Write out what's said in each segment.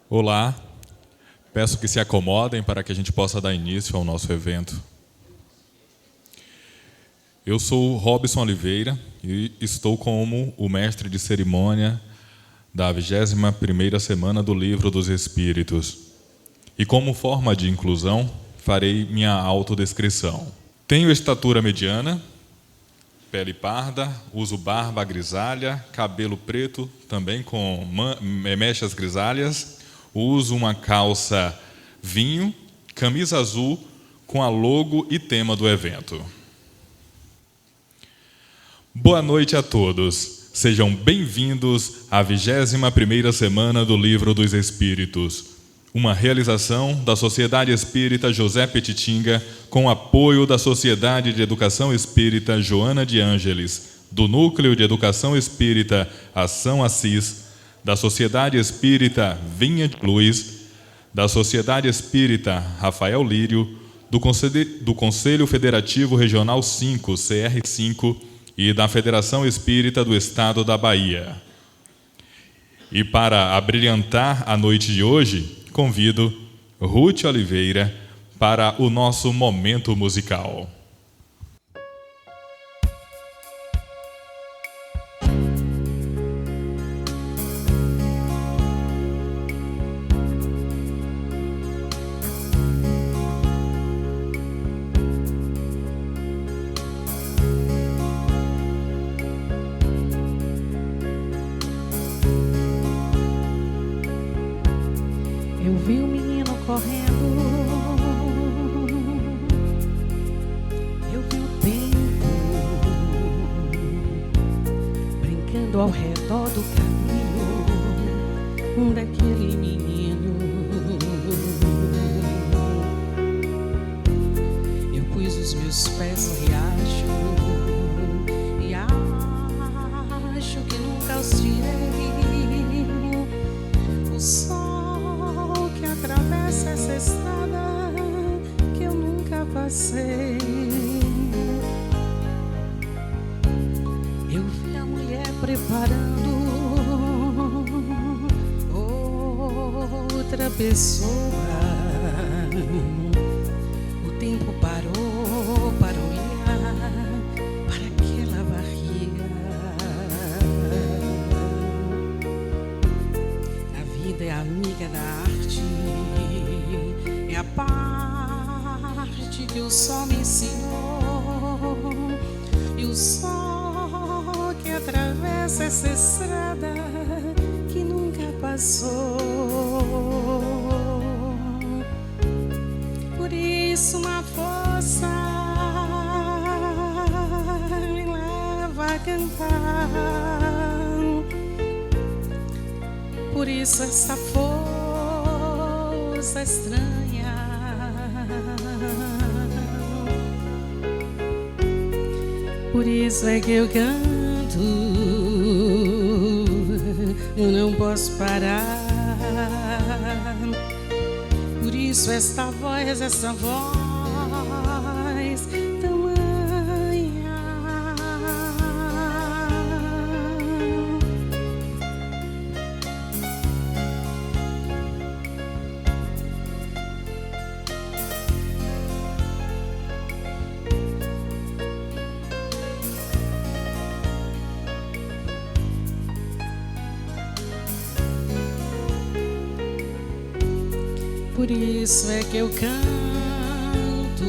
Olá, peço que se acomodem para que a gente possa dar início ao nosso evento. Eu sou Robson Oliveira e estou como o mestre de cerimônia da 21ª semana do Livro dos Espíritos. E como forma de inclusão, farei minha autodescrição. Tenho estatura mediana, pele parda, uso barba grisalha, cabelo preto, também com mechas grisalhas. Uso uma calça vinho, camisa azul com a logo e tema do evento. Boa noite a todos. Sejam bem-vindos à 21ª semana do Livro dos Espíritos, uma realização da Sociedade Espírita José Petitinga com apoio da Sociedade de Educação Espírita Joana de Ângeles, do Núcleo de Educação Espírita Ação Assis, da Sociedade Espírita Vinha de Luz, da Sociedade Espírita Rafael Lírio, do Conselho Federativo Regional 5, CR5, e da Federação Espírita do Estado da Bahia. E para abrilhantar a noite de hoje, convido Ruth Oliveira para o nosso momento musical. Eu vi um menino correndo, eu vi o tempo brincando ao redor do caminho daquele menino. Eu pus os meus pés no riacho e acho que nunca os tirei. O sol que atravessa essa estrada que eu nunca passei. Eu vi a mulher preparando outra pessoa. O tempo parou para olhar para aquela barriga. A vida é amiga da arte, é a parte que o sol me ensinou. E o sol que atravessa essa estrada que nunca passou. Por isso uma força me leva a cantar. Por isso essa força estranha, por isso é que eu canto, eu não posso parar. Por isso essa voz tamanha. Por isso é que eu canto,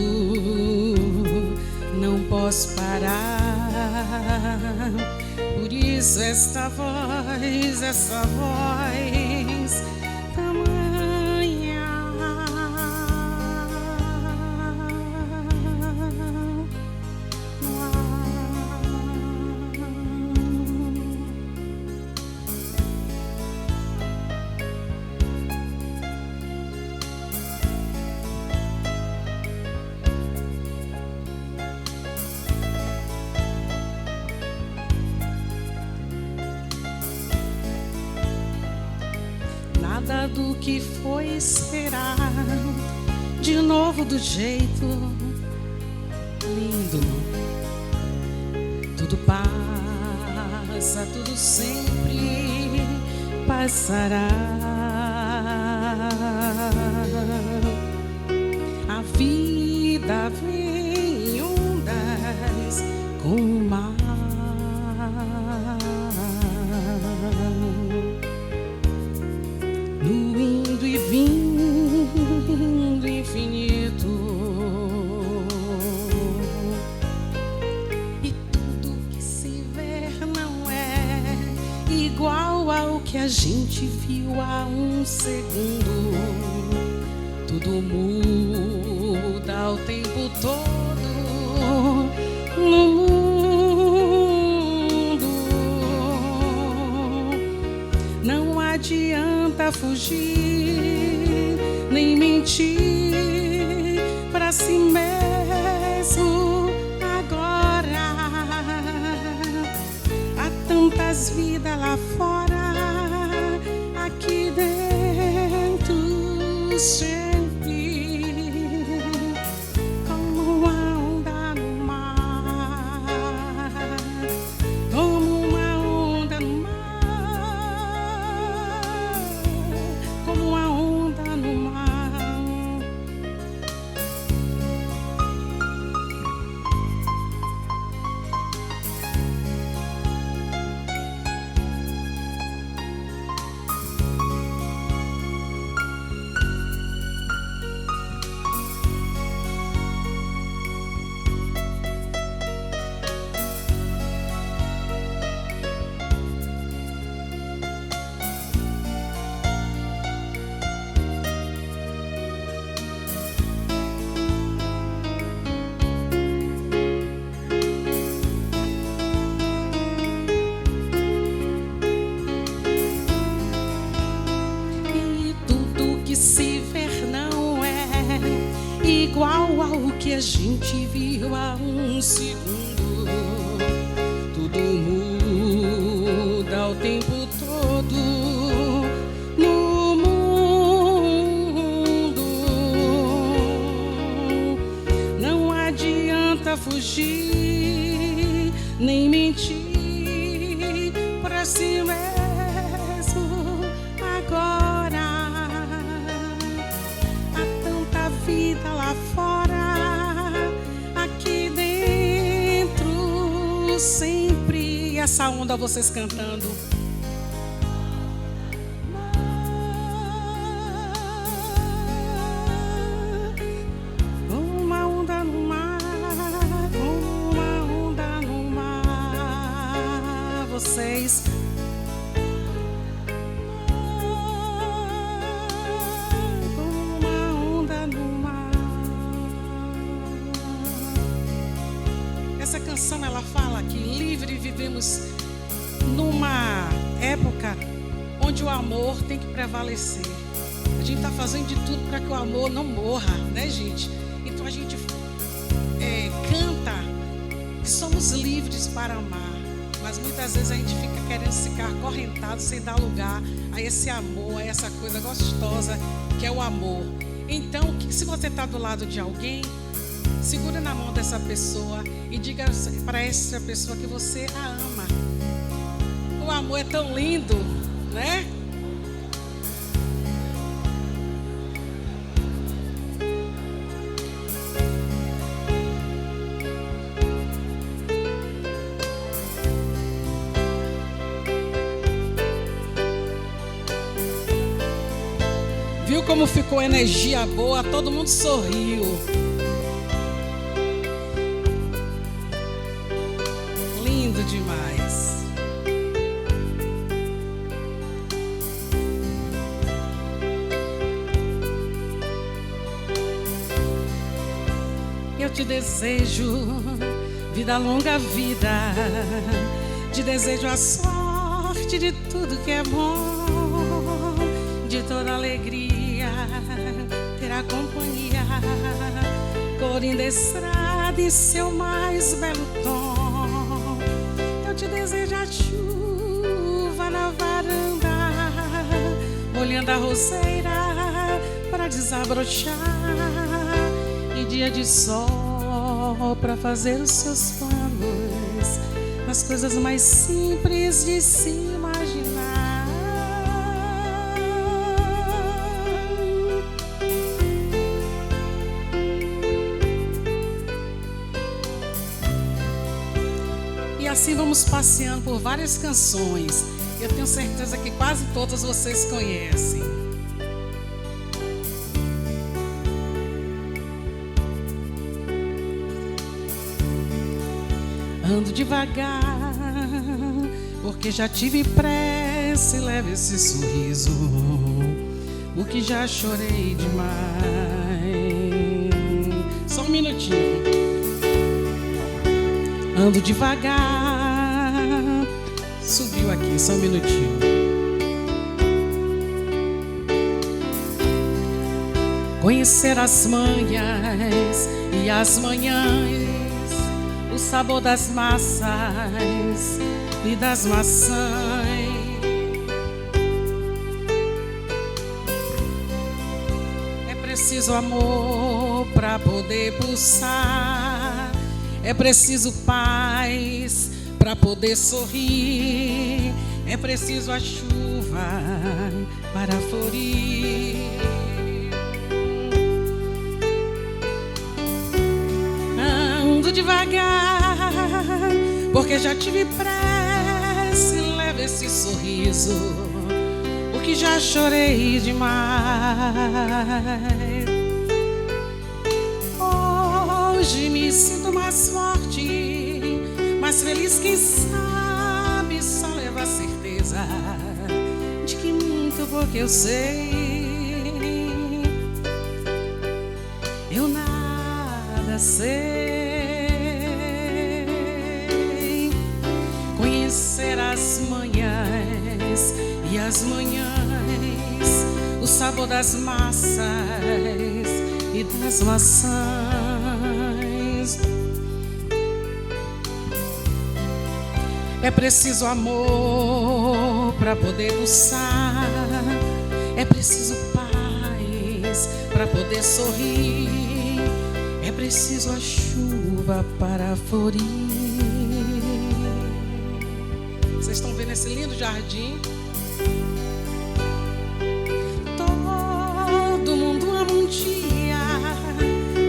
não posso parar. Por isso esta voz tamanha. Nada do que foi será de novo do jeito lindo. Tudo passa, tudo sempre passará. ao que a gente viu há um segundo. Tudo muda o tempo todo no mundo. Não adianta fugir nem mentir pra si mesmo agora. Há tantas vidas lá fora, aqui dentro sempre como uma onda no mar, como uma onda no mar, como uma onda no mar. Igual ao que a gente viu há um segundo. Tudo muda o tempo todo no mundo. Não adianta fugir nem mentir pra si mesmo agora. Há tanta vida lá fora, aqui dentro sempre. E essa onda vocês cantando. Uma onda no mar, uma onda no mar. Vocês essa canção ela fala que livre vivemos numa época onde o amor tem que prevalecer. A gente está fazendo de tudo para que o amor não morra, né, gente? Então a gente canta que somos livres para amar, mas muitas vezes a gente fica querendo ficar acorrentado sem dar lugar a esse amor, a essa coisa gostosa que é o amor. Então, se você está do lado de alguém, segura na mão dessa pessoa e diga para essa pessoa que você a ama. O amor é tão lindo, né? Viu como ficou energia boa? Todo mundo sorriu. Lindo demais. Eu te desejo vida longa, vida. Te desejo a sorte de tudo que é bom, de toda alegria ter a companhia, cor da estrada em seu mais belo tom. Eu te desejo a chuva na varanda, molhando a roseira para desabrochar, e dia de sol para fazer os seus planos nas coisas mais simples de se imaginar. E assim vamos passeando por várias canções. Eu tenho certeza que quase todas vocês conhecem. Ando devagar, porque já tive pressa prece, leve esse sorriso, porque já chorei demais. Só um minutinho. Ando devagar. Subiu aqui, só um minutinho. Conhecer as manhas e as manhãs, o sabor das massas e das maçãs. É preciso amor para poder pulsar, é preciso paz para poder sorrir, é preciso a chuva para florir. Ando devagar, porque já tive pressa, e leve esse sorriso, porque já chorei demais. Hoje me sinto mais forte, mais feliz, quem sabe só leva a certeza de que muito pouco eu sei. Eu nada sei. Conhecer as manhãs e as manhãs, o sabor das massas e das maçãs. É preciso amor para poder pulsar, é preciso paz para poder sorrir, é preciso a chuva para florir. Vocês estão vendo esse lindo jardim? Todo mundo ama um dia,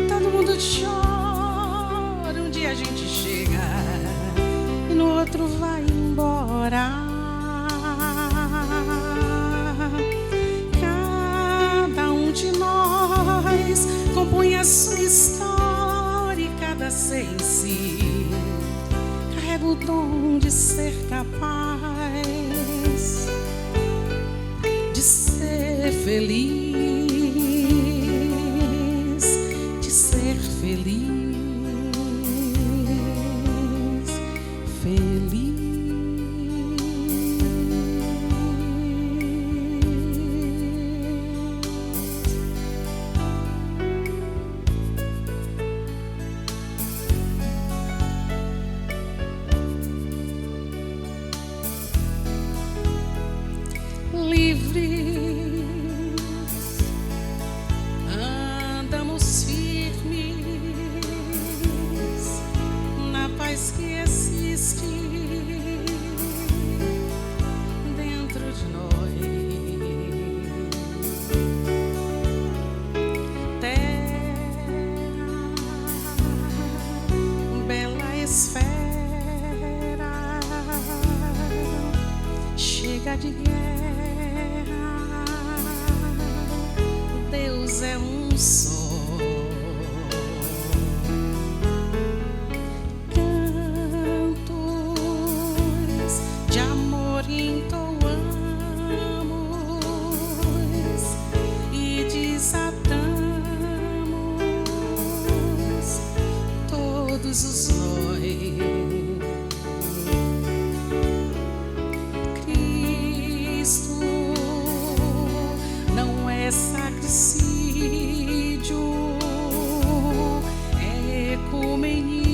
todo mundo chora, um dia a gente chega e no outro vai embora. Cada um de nós compõe a sua história e cada ser em si carrega o dom de ser capaz de ser feliz, de ser feliz. Livres, andamos firmes na paz que existe dentro de nós. Terra, bela esfera, chega de guerra. Deus é um só. Cantos de amor entoamos e desatamos todos os nós. Cristo não é sacrifício, é ecumenismo.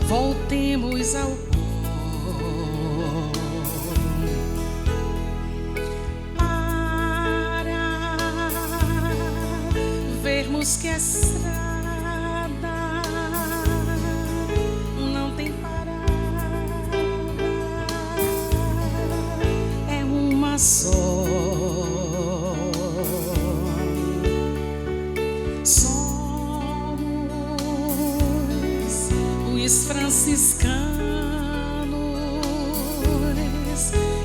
Voltemos ao pó para vermos que a estrada não tem parada, é uma só. Somos os franciscanos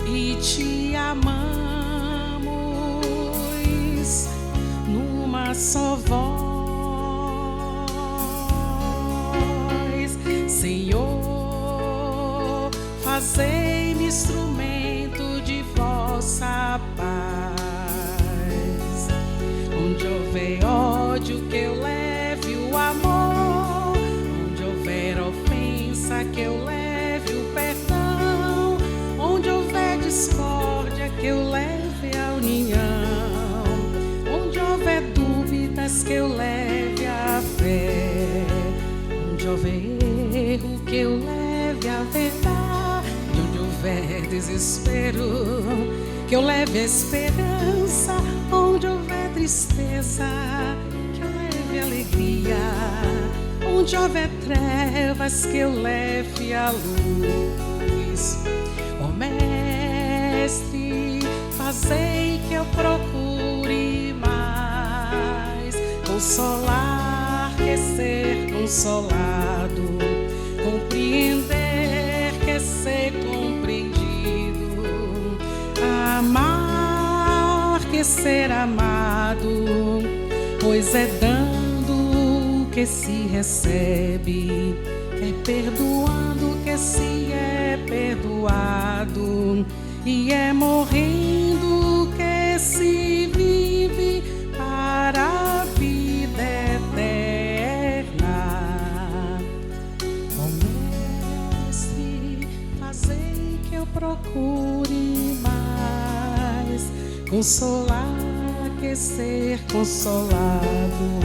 e te amamos numa só voz, Senhor. fazei-me instrumento de vossa paz. Onde houver ódio, que eu leve o amor. Onde houver ofensa, que eu leve o perdão. Onde houver discórdia, que eu leve a união. Onde houver dúvidas, que eu leve a fé. Onde houver erro, que eu leve a verdade. Onde houver desespero, que eu leve a esperança. Onde houver tristeza, que eu leve a alegria. Onde houver trevas, que eu leve a luz. Ó Mestre, fazei que eu procure mais consolar que ser consolado, compreender que ser compreendido, amar que ser amado, pois é dando que se recebe, é perdoando que se é perdoado, e é morrendo que se vive para a vida eterna. Ó Mestre, fazei que eu procure mais consolar que ser consolado,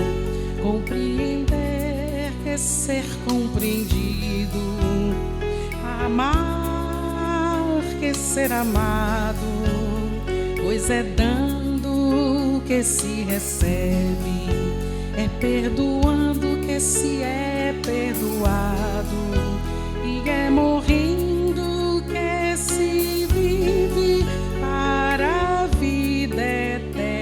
compreender que ser compreendido, amar que ser amado, pois é dando que se recebe, é perdoando que se é perdoado, e é morrendo que se vive para a vida eterna.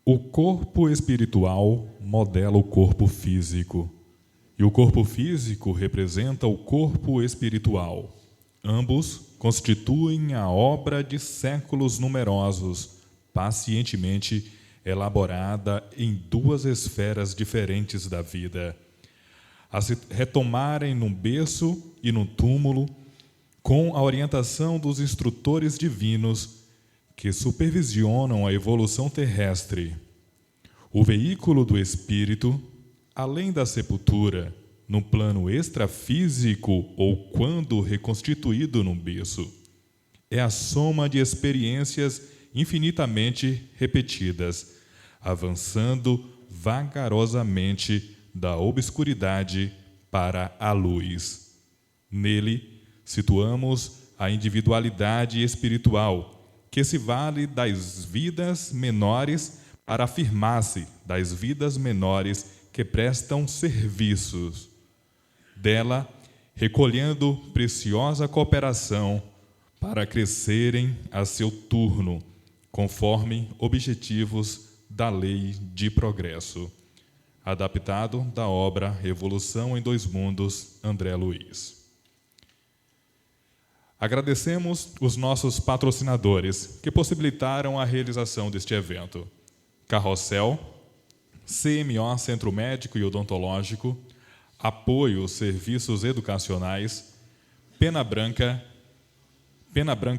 O corpo espiritual modela o corpo físico, e o corpo físico representa o corpo espiritual. Ambos constituem a obra de séculos numerosos, pacientemente elaborada em duas esferas diferentes da vida, a se retomarem num berço e num túmulo, com a orientação dos instrutores divinos que supervisionam a evolução terrestre. O veículo do espírito, além da sepultura, no plano extrafísico ou quando reconstituído num berço, é a soma de experiências infinitamente repetidas, avançando vagarosamente da obscuridade para a luz. Nele, situamos a individualidade espiritual, que se vale das vidas menores para afirmar-se das vidas menores que prestam serviços. Dela, recolhendo preciosa cooperação para crescerem a seu turno, conforme objetivos da lei de progresso. Adaptado da obra Revolução em Dois Mundos, André Luiz. Agradecemos os nossos patrocinadores que possibilitaram a realização deste evento. Carrossel, CMO Centro Médico e Odontológico, Apoio Serviços Educacionais, Pena Branca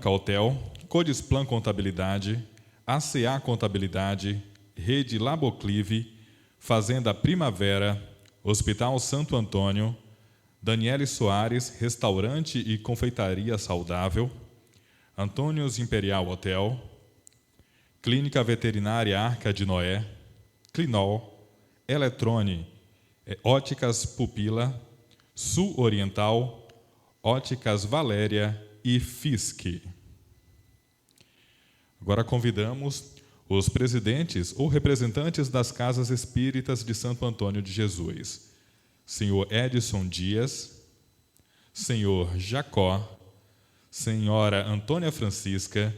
Hotel, Codisplan Contabilidade, ACA Contabilidade, Rede Laboclive, Fazenda Primavera, Hospital Santo Antônio, Daniele Soares, Restaurante e Confeitaria Saudável, Antônios Imperial Hotel, Clínica Veterinária Arca de Noé, Clinol, Eletrone, Óticas Pupila, Sul Oriental, Óticas Valéria e Fisk. Agora convidamos os presidentes ou representantes das Casas Espíritas de Santo Antônio de Jesus. Senhor Edson Dias, Senhor Jacó, Senhora Antônia Francisca,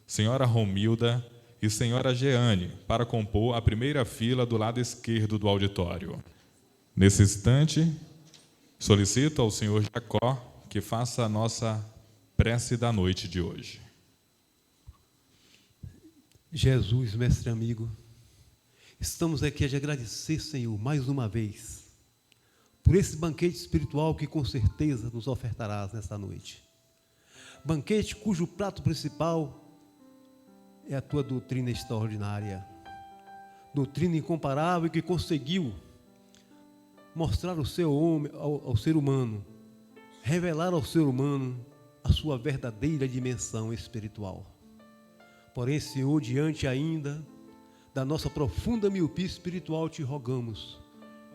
Senhora Romilda e senhora Jeane para compor a primeira fila do lado esquerdo do auditório. Nesse instante, solicito ao senhor Jacó que faça a nossa prece da noite de hoje. Jesus, mestre amigo, estamos aqui a te agradecer, Senhor, mais uma vez, por esse banquete espiritual que com certeza nos ofertarás nesta noite. Banquete cujo prato principal é a tua doutrina extraordinária, doutrina incomparável que conseguiu mostrar ao ser humano, revelar ao ser humano a sua verdadeira dimensão espiritual. Porém, Senhor, diante ainda da nossa profunda miopia espiritual, te rogamos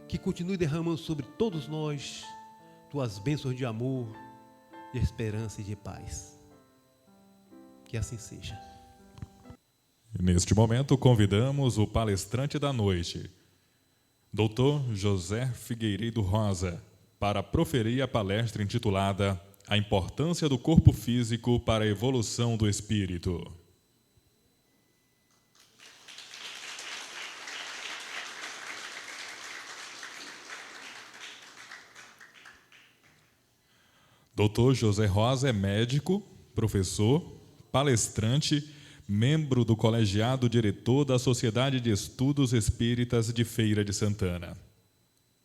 que continue derramando sobre todos nós tuas bênçãos de amor, de esperança e de paz. Que assim seja. Neste momento, convidamos o palestrante da noite, Dr. José Figueiredo Rosa, para proferir a palestra intitulada A Importância do Corpo Físico para a Evolução do Espírito. Dr. José Rosa é médico, professor, palestrante, membro do colegiado diretor da Sociedade de Estudos Espíritas de Feira de Santana.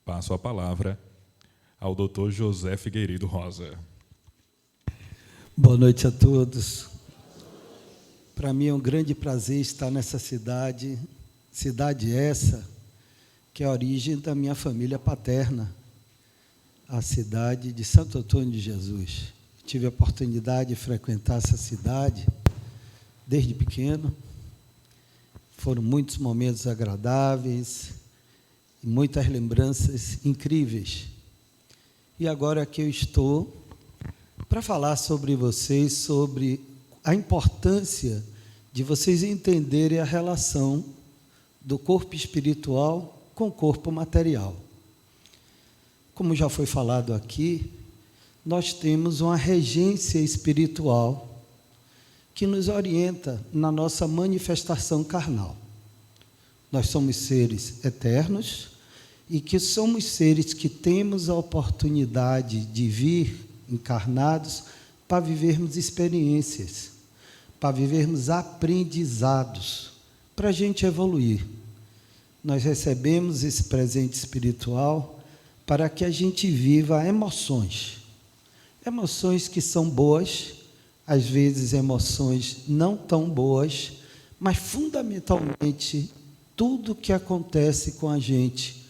Passo a palavra ao Dr. José Figueiredo Rosa. Boa noite a todos. Para mim é um grande prazer estar nessa cidade essa que é a origem da minha família paterna, a cidade de Santo Antônio de Jesus. Tive a oportunidade de frequentar essa cidade desde pequeno. Foram muitos momentos agradáveis e muitas lembranças incríveis. E agora que eu estou para falar sobre vocês, sobre a importância de vocês entenderem a relação do corpo espiritual com o corpo material. Como já foi falado aqui, nós temos uma regência espiritual que nos orienta na nossa manifestação carnal. Nós somos seres eternos e que somos seres que temos a oportunidade de vir encarnados para vivermos experiências, para vivermos aprendizados, para a gente evoluir. Nós recebemos esse presente espiritual para que a gente viva emoções que são boas, às vezes emoções não tão boas, mas fundamentalmente tudo que acontece com a gente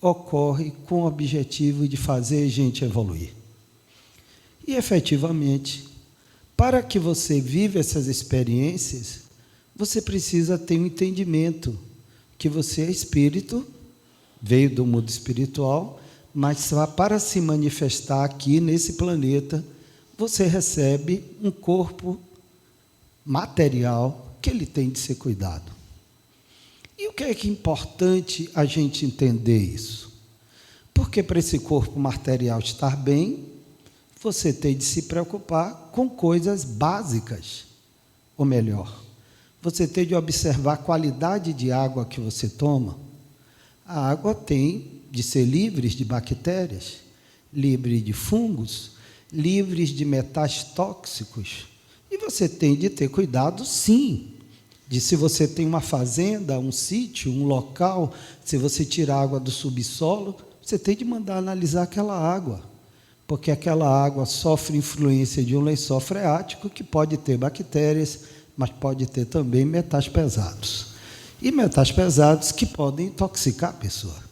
ocorre com o objetivo de fazer a gente evoluir. E efetivamente, para que você viva essas experiências, você precisa ter um entendimento que você é espírito, veio do mundo espiritual, mas para se manifestar aqui nesse planeta, você recebe um corpo material que ele tem de ser cuidado. E o que é importante a gente entender isso? Porque para esse corpo material estar bem, você tem de se preocupar com coisas básicas, ou melhor, você tem de observar a qualidade de água que você toma. A água tem de ser livre de bactérias, livre de fungos, livres de metais tóxicos. E você tem de ter cuidado, sim, de se você tem uma fazenda, um sítio, um local, se você tirar água do subsolo, você tem de mandar analisar aquela água, porque aquela água sofre influência de um lençol freático que pode ter bactérias, mas pode ter também metais pesados. E metais pesados que podem intoxicar a pessoa.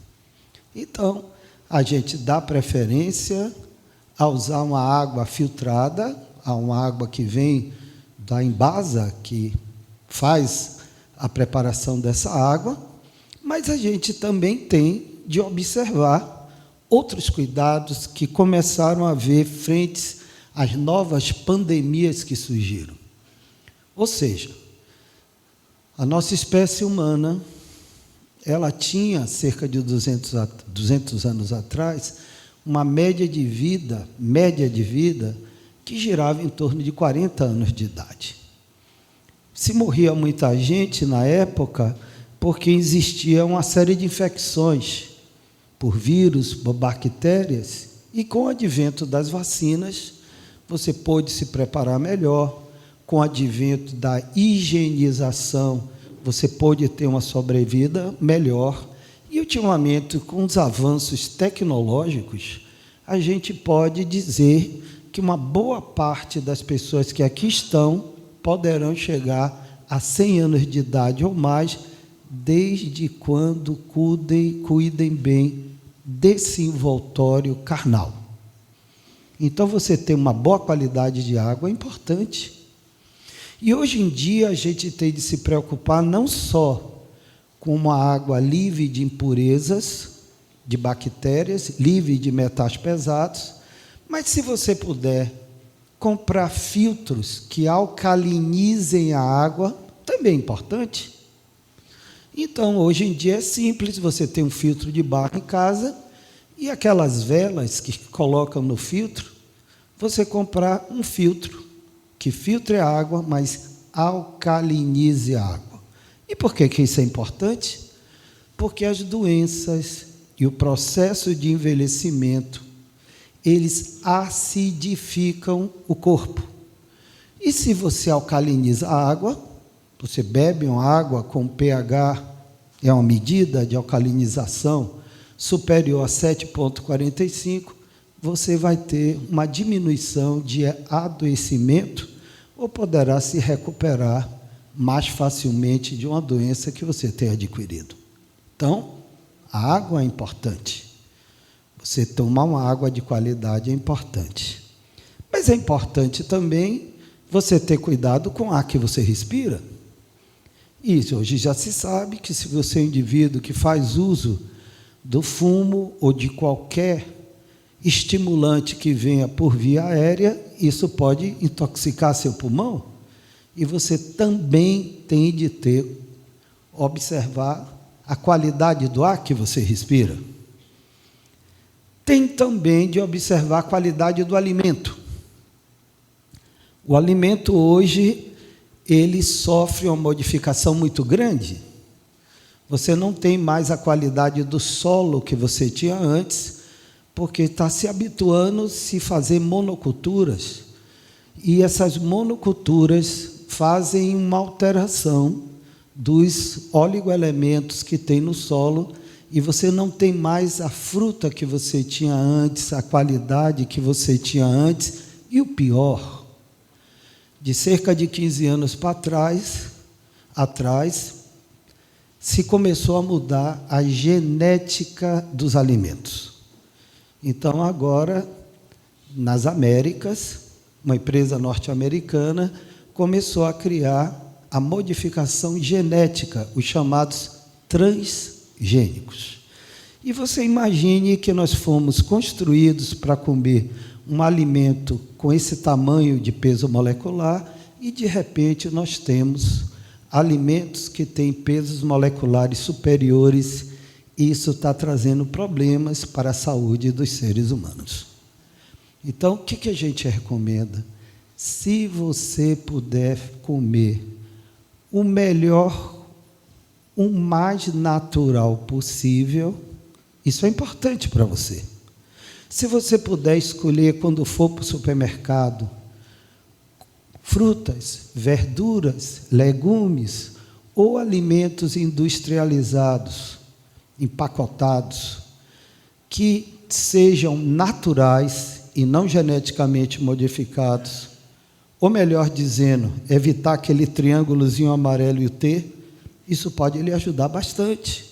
Então, a gente dá preferência a usar uma água filtrada, a uma água que vem da Embasa, que faz a preparação dessa água, mas a gente também tem de observar outros cuidados que começaram a haver frente às novas pandemias que surgiram. Ou seja, a nossa espécie humana, ela tinha cerca de 200 anos atrás, uma média de vida que girava em torno de 40 anos de idade. se morria muita gente na época porque existia uma série de infecções por vírus, por bactérias, e com o advento das vacinas, você pôde se preparar melhor, com o advento da higienização, você pôde ter uma sobrevida melhor, e ultimamente, com os avanços tecnológicos, a gente pode dizer que uma boa parte das pessoas que aqui estão poderão chegar a 100 anos de idade ou mais, desde quando cuidem bem desse envoltório carnal. Então, você ter uma boa qualidade de água é importante. E hoje em dia a gente tem de se preocupar não só com uma água livre de impurezas, de bactérias, livre de metais pesados, mas se você puder comprar filtros que alcalinizem a água, também é importante. Então, hoje em dia é simples, você tem um filtro de barro em casa e aquelas velas que colocam no filtro, você comprar um filtro que filtre a água, mas alcalinize a água. E por que isso é importante? Porque as doenças e o processo de envelhecimento, eles acidificam o corpo. E se você alcaliniza a água, você bebe uma água com pH, é uma medida de alcalinização superior a 7,45, você vai ter uma diminuição de adoecimento ou poderá se recuperar mais facilmente de uma doença que você tenha adquirido. Então, a água é importante. Você tomar uma água de qualidade é importante. Mas é importante também você ter cuidado com o ar que você respira. Isso, hoje já se sabe que se você é um indivíduo que faz uso do fumo ou de qualquer estimulante que venha por via aérea, isso pode intoxicar seu pulmão. E você também tem de observar a qualidade do ar que você respira. Tem também de observar a qualidade do alimento. O alimento hoje, ele sofre uma modificação muito grande. Você não tem mais a qualidade do solo que você tinha antes, porque está se habituando a se fazer monoculturas. E essas monoculturas fazem uma alteração dos oligoelementos que tem no solo, e você não tem mais a fruta que você tinha antes, a qualidade que você tinha antes, e o pior, de cerca de 15 anos para atrás, se começou a mudar a genética dos alimentos. Então, agora, nas Américas, uma empresa norte-americana começou a criar a modificação genética, os chamados transgênicos. E você imagine que nós fomos construídos para comer um alimento com esse tamanho de peso molecular e, de repente, nós temos alimentos que têm pesos moleculares superiores, e isso está trazendo problemas para a saúde dos seres humanos. Então, o que a gente recomenda? Se você puder comer o melhor, o mais natural possível, isso é importante para você. Se você puder escolher, quando for para o supermercado, frutas, verduras, legumes ou alimentos industrializados, empacotados, que sejam naturais e não geneticamente modificados, ou melhor dizendo, evitar aquele triângulozinho amarelo e o T, isso pode lhe ajudar bastante.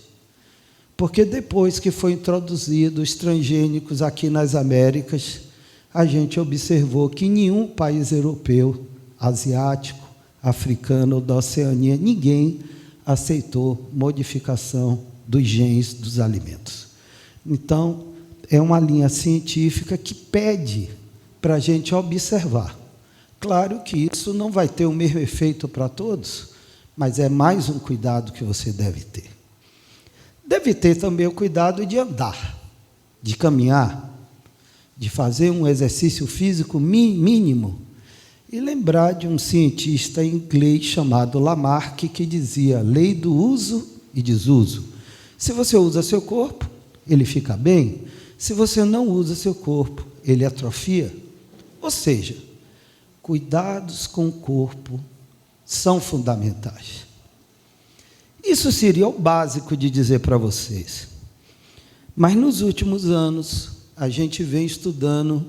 Porque depois que foi introduzido os transgênicos aqui nas Américas, a gente observou que nenhum país europeu, asiático, africano ou da Oceania, ninguém aceitou modificação dos genes dos alimentos. Então, é uma linha científica que pede para a gente observar. Claro que isso não vai ter o mesmo efeito para todos, mas é mais um cuidado que você deve ter. Deve ter também o cuidado de andar, de caminhar, de fazer um exercício físico mínimo. e lembrar de um cientista inglês chamado Lamarck, que dizia: lei do uso e desuso. Se você usa seu corpo, ele fica bem. Se você não usa seu corpo, ele atrofia. Ou seja, cuidados com o corpo são fundamentais. Isso seria o básico de dizer para vocês. Mas nos últimos anos, a gente vem estudando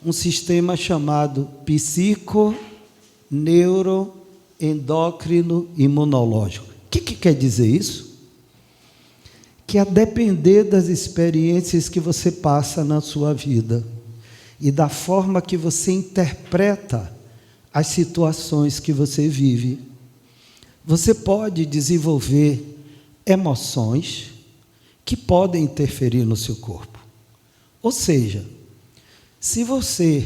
um sistema chamado psico-neuro-endócrino imunológico. O que quer dizer isso? Que a depender das experiências que você passa na sua vida e da forma que você interpreta as situações que você vive, você pode desenvolver emoções que podem interferir no seu corpo. Ou seja, se você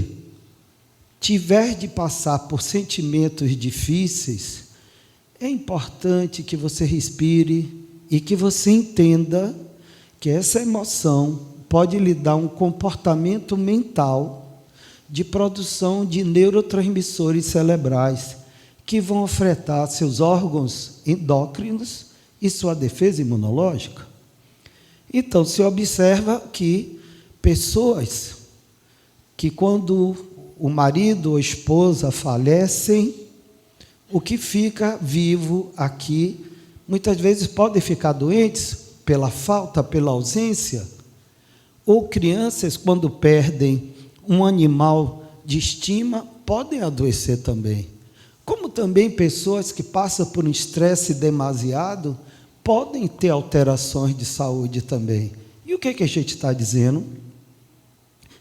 tiver de passar por sentimentos difíceis, é importante que você respire e que você entenda que essa emoção pode lhe dar um comportamento mental de produção de neurotransmissores cerebrais que vão afetar seus órgãos endócrinos e sua defesa imunológica. Então, se observa que pessoas que, quando o marido ou a esposa falecem, o que fica vivo aqui, muitas vezes podem ficar doentes pela falta, pela ausência, ou crianças, quando perdem um animal de estima, podem adoecer também. Como também pessoas que passam por um estresse demasiado podem ter alterações de saúde também. E o que a gente está dizendo?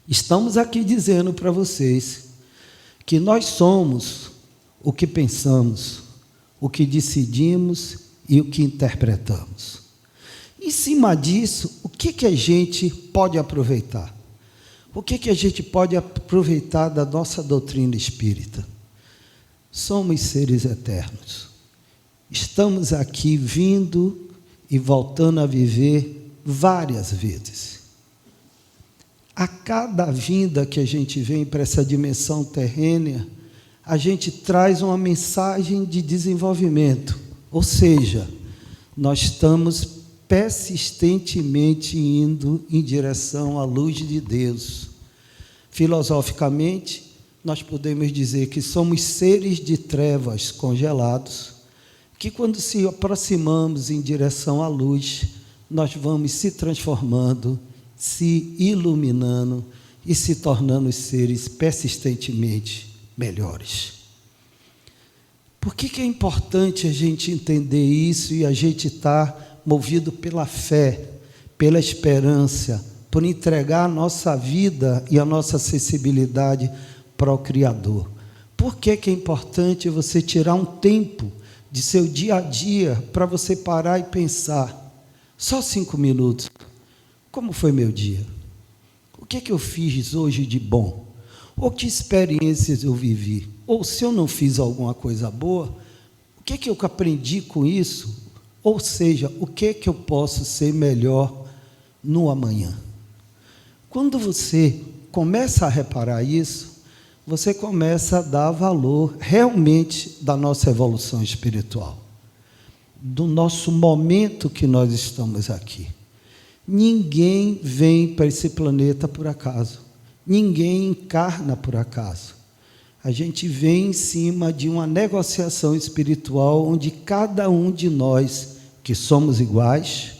Estamos aqui dizendo para vocês que nós somos o que pensamos, o que decidimos e o que interpretamos. Em cima disso, o que a gente pode aproveitar? O que a gente pode aproveitar da nossa doutrina espírita? Somos seres eternos. Estamos aqui vindo e voltando a viver várias vezes. A cada vinda que a gente vem para essa dimensão terrena, a gente traz uma mensagem de desenvolvimento. Ou seja, nós estamos persistentemente indo em direção à luz de Deus. Filosoficamente, nós podemos dizer que somos seres de trevas congelados, que quando se aproximamos em direção à luz, nós vamos se transformando, se iluminando e se tornando seres persistentemente melhores. Por que é importante a gente entender isso e a gente estar movido pela fé, pela esperança, por entregar a nossa vida e a nossa sensibilidade para o Criador? Por que é importante você tirar um tempo de seu dia a dia para você parar e pensar, só 5 minutos, como foi meu dia? O que eu fiz hoje de bom? Ou que experiências eu vivi? Ou se eu não fiz alguma coisa boa, o que eu aprendi com isso? Ou seja, o que eu posso ser melhor no amanhã? Quando você começa a reparar isso, você começa a dar valor realmente da nossa evolução espiritual, do nosso momento que nós estamos aqui. Ninguém vem para esse planeta por acaso. Ninguém encarna por acaso. A gente vem em cima de uma negociação espiritual onde cada um de nós, que somos iguais,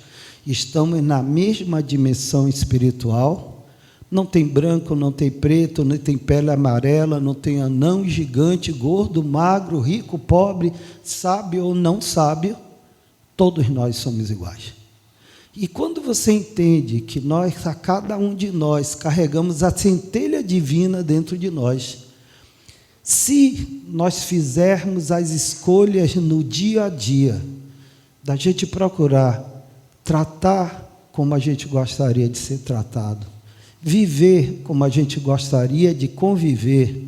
estamos na mesma dimensão espiritual. Não tem branco, não tem preto, não tem pele amarela, não tem anão, gigante, gordo, magro, rico, pobre, sábio ou não sábio, todos nós somos iguais. E quando você entende que nós, a cada um de nós, carregamos a centelha divina dentro de nós, se nós fizermos as escolhas no dia a dia, da gente procurar tratar como a gente gostaria de ser tratado, viver como a gente gostaria de conviver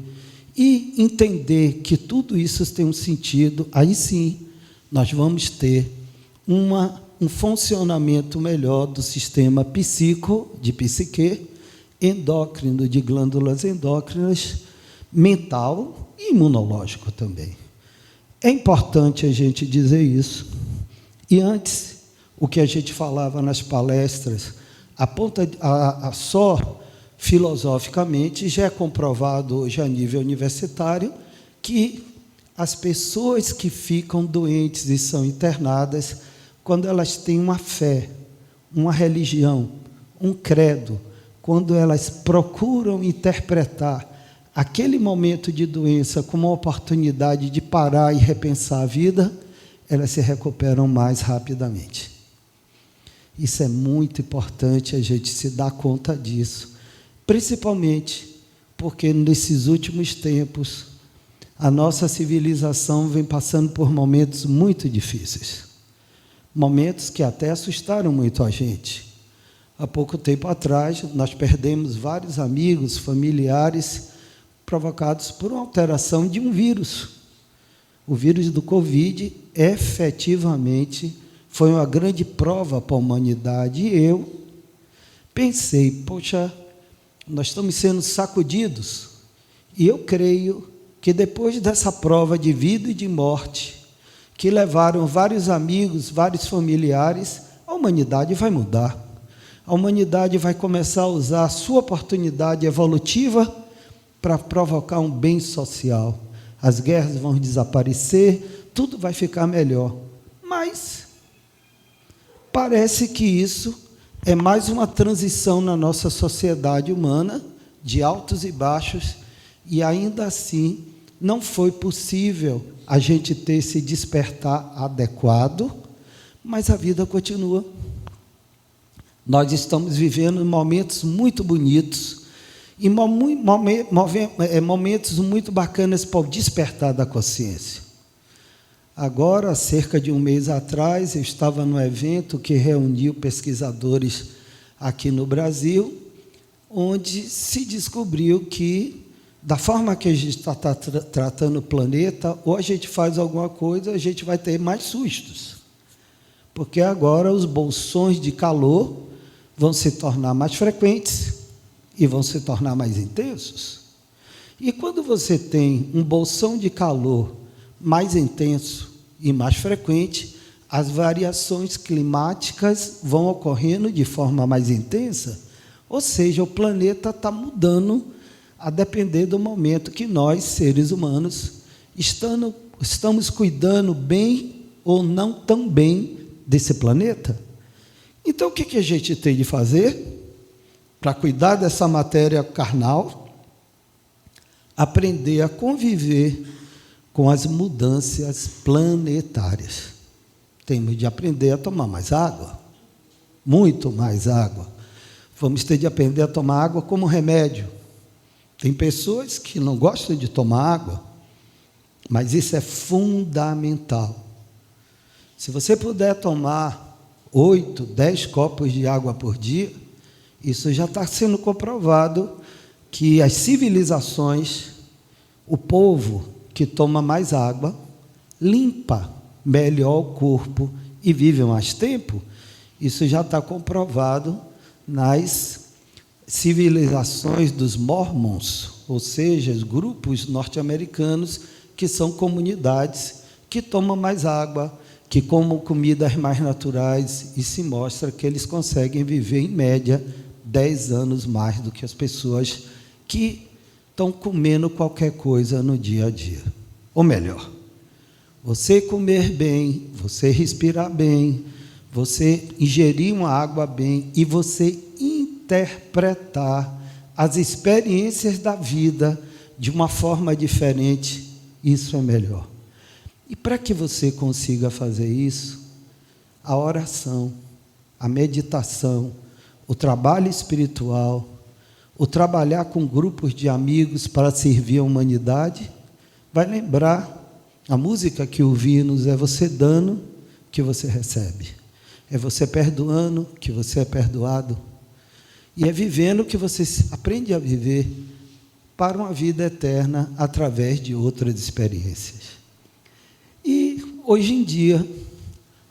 e entender que tudo isso tem um sentido, aí sim nós vamos ter um funcionamento melhor do sistema de psique, endócrino, de glândulas endócrinas, mental e imunológico também. É importante a gente dizer isso. E antes, o que a gente falava nas palestras, só filosoficamente, já é comprovado hoje a nível universitário que as pessoas que ficam doentes e são internadas, quando elas têm uma fé, uma religião, um credo, quando elas procuram interpretar aquele momento de doença como uma oportunidade de parar e repensar a vida, elas se recuperam mais rapidamente. Isso é muito importante a gente se dar conta disso, principalmente porque nesses últimos tempos a nossa civilização vem passando por momentos muito difíceis, momentos que até assustaram muito a gente. Há pouco tempo atrás, nós perdemos vários amigos, familiares, provocados por uma alteração de um vírus. O vírus do Covid, efetivamente, foi uma grande prova para a humanidade. E eu pensei, poxa, nós estamos sendo sacudidos. E eu creio que depois dessa prova de vida e de morte, que levaram vários amigos, vários familiares, a humanidade vai mudar. A humanidade vai começar a usar a sua oportunidade evolutiva para provocar um bem social. As guerras vão desaparecer, tudo vai ficar melhor. Mas parece que isso é mais uma transição na nossa sociedade humana, de altos e baixos, e ainda assim não foi possível a gente ter esse despertar adequado, mas a vida continua. Nós estamos vivendo momentos muito bonitos e momentos muito bacanas para o despertar da consciência. Agora, cerca de um mês atrás, eu estava num evento que reuniu pesquisadores aqui no Brasil, onde se descobriu que, da forma que a gente está tratando o planeta, ou a gente faz alguma coisa, a gente vai ter mais sustos. Porque agora os bolsões de calor vão se tornar mais frequentes e vão se tornar mais intensos. E quando você tem um bolsão de calor mais intenso e mais frequente, as variações climáticas vão ocorrendo de forma mais intensa, ou seja, o planeta está mudando a depender do momento que nós, seres humanos, estamos cuidando bem ou não tão bem desse planeta. Então, o que a gente tem de fazer para cuidar dessa matéria carnal? Aprender a conviver com as mudanças planetárias. Temos de aprender a tomar mais água, muito mais água. Vamos ter de aprender a tomar água como remédio. Tem pessoas que não gostam de tomar água, mas isso é fundamental. Se você puder tomar 8, 10 copos de água por dia, isso já está sendo comprovado que as civilizações, o povo que toma mais água, limpa melhor o corpo e vive mais tempo. Isso já está comprovado nas civilizações dos Mormons, ou seja, os grupos norte-americanos que são comunidades que tomam mais água, que comam comidas mais naturais, e se mostra que eles conseguem viver, em média, 10 anos mais do que as pessoas que estão comendo qualquer coisa no dia a dia. Ou melhor, você comer bem, você respirar bem, você ingerir uma água bem e você interpretar as experiências da vida de uma forma diferente, isso é melhor. E para que você consiga fazer isso, a oração, a meditação, o trabalho espiritual, o trabalhar com grupos de amigos para servir a humanidade, vai lembrar, a música que ouvimos é você dando que você recebe, é você perdoando que você é perdoado, e é vivendo que você aprende a viver para uma vida eterna através de outras experiências. E, hoje em dia,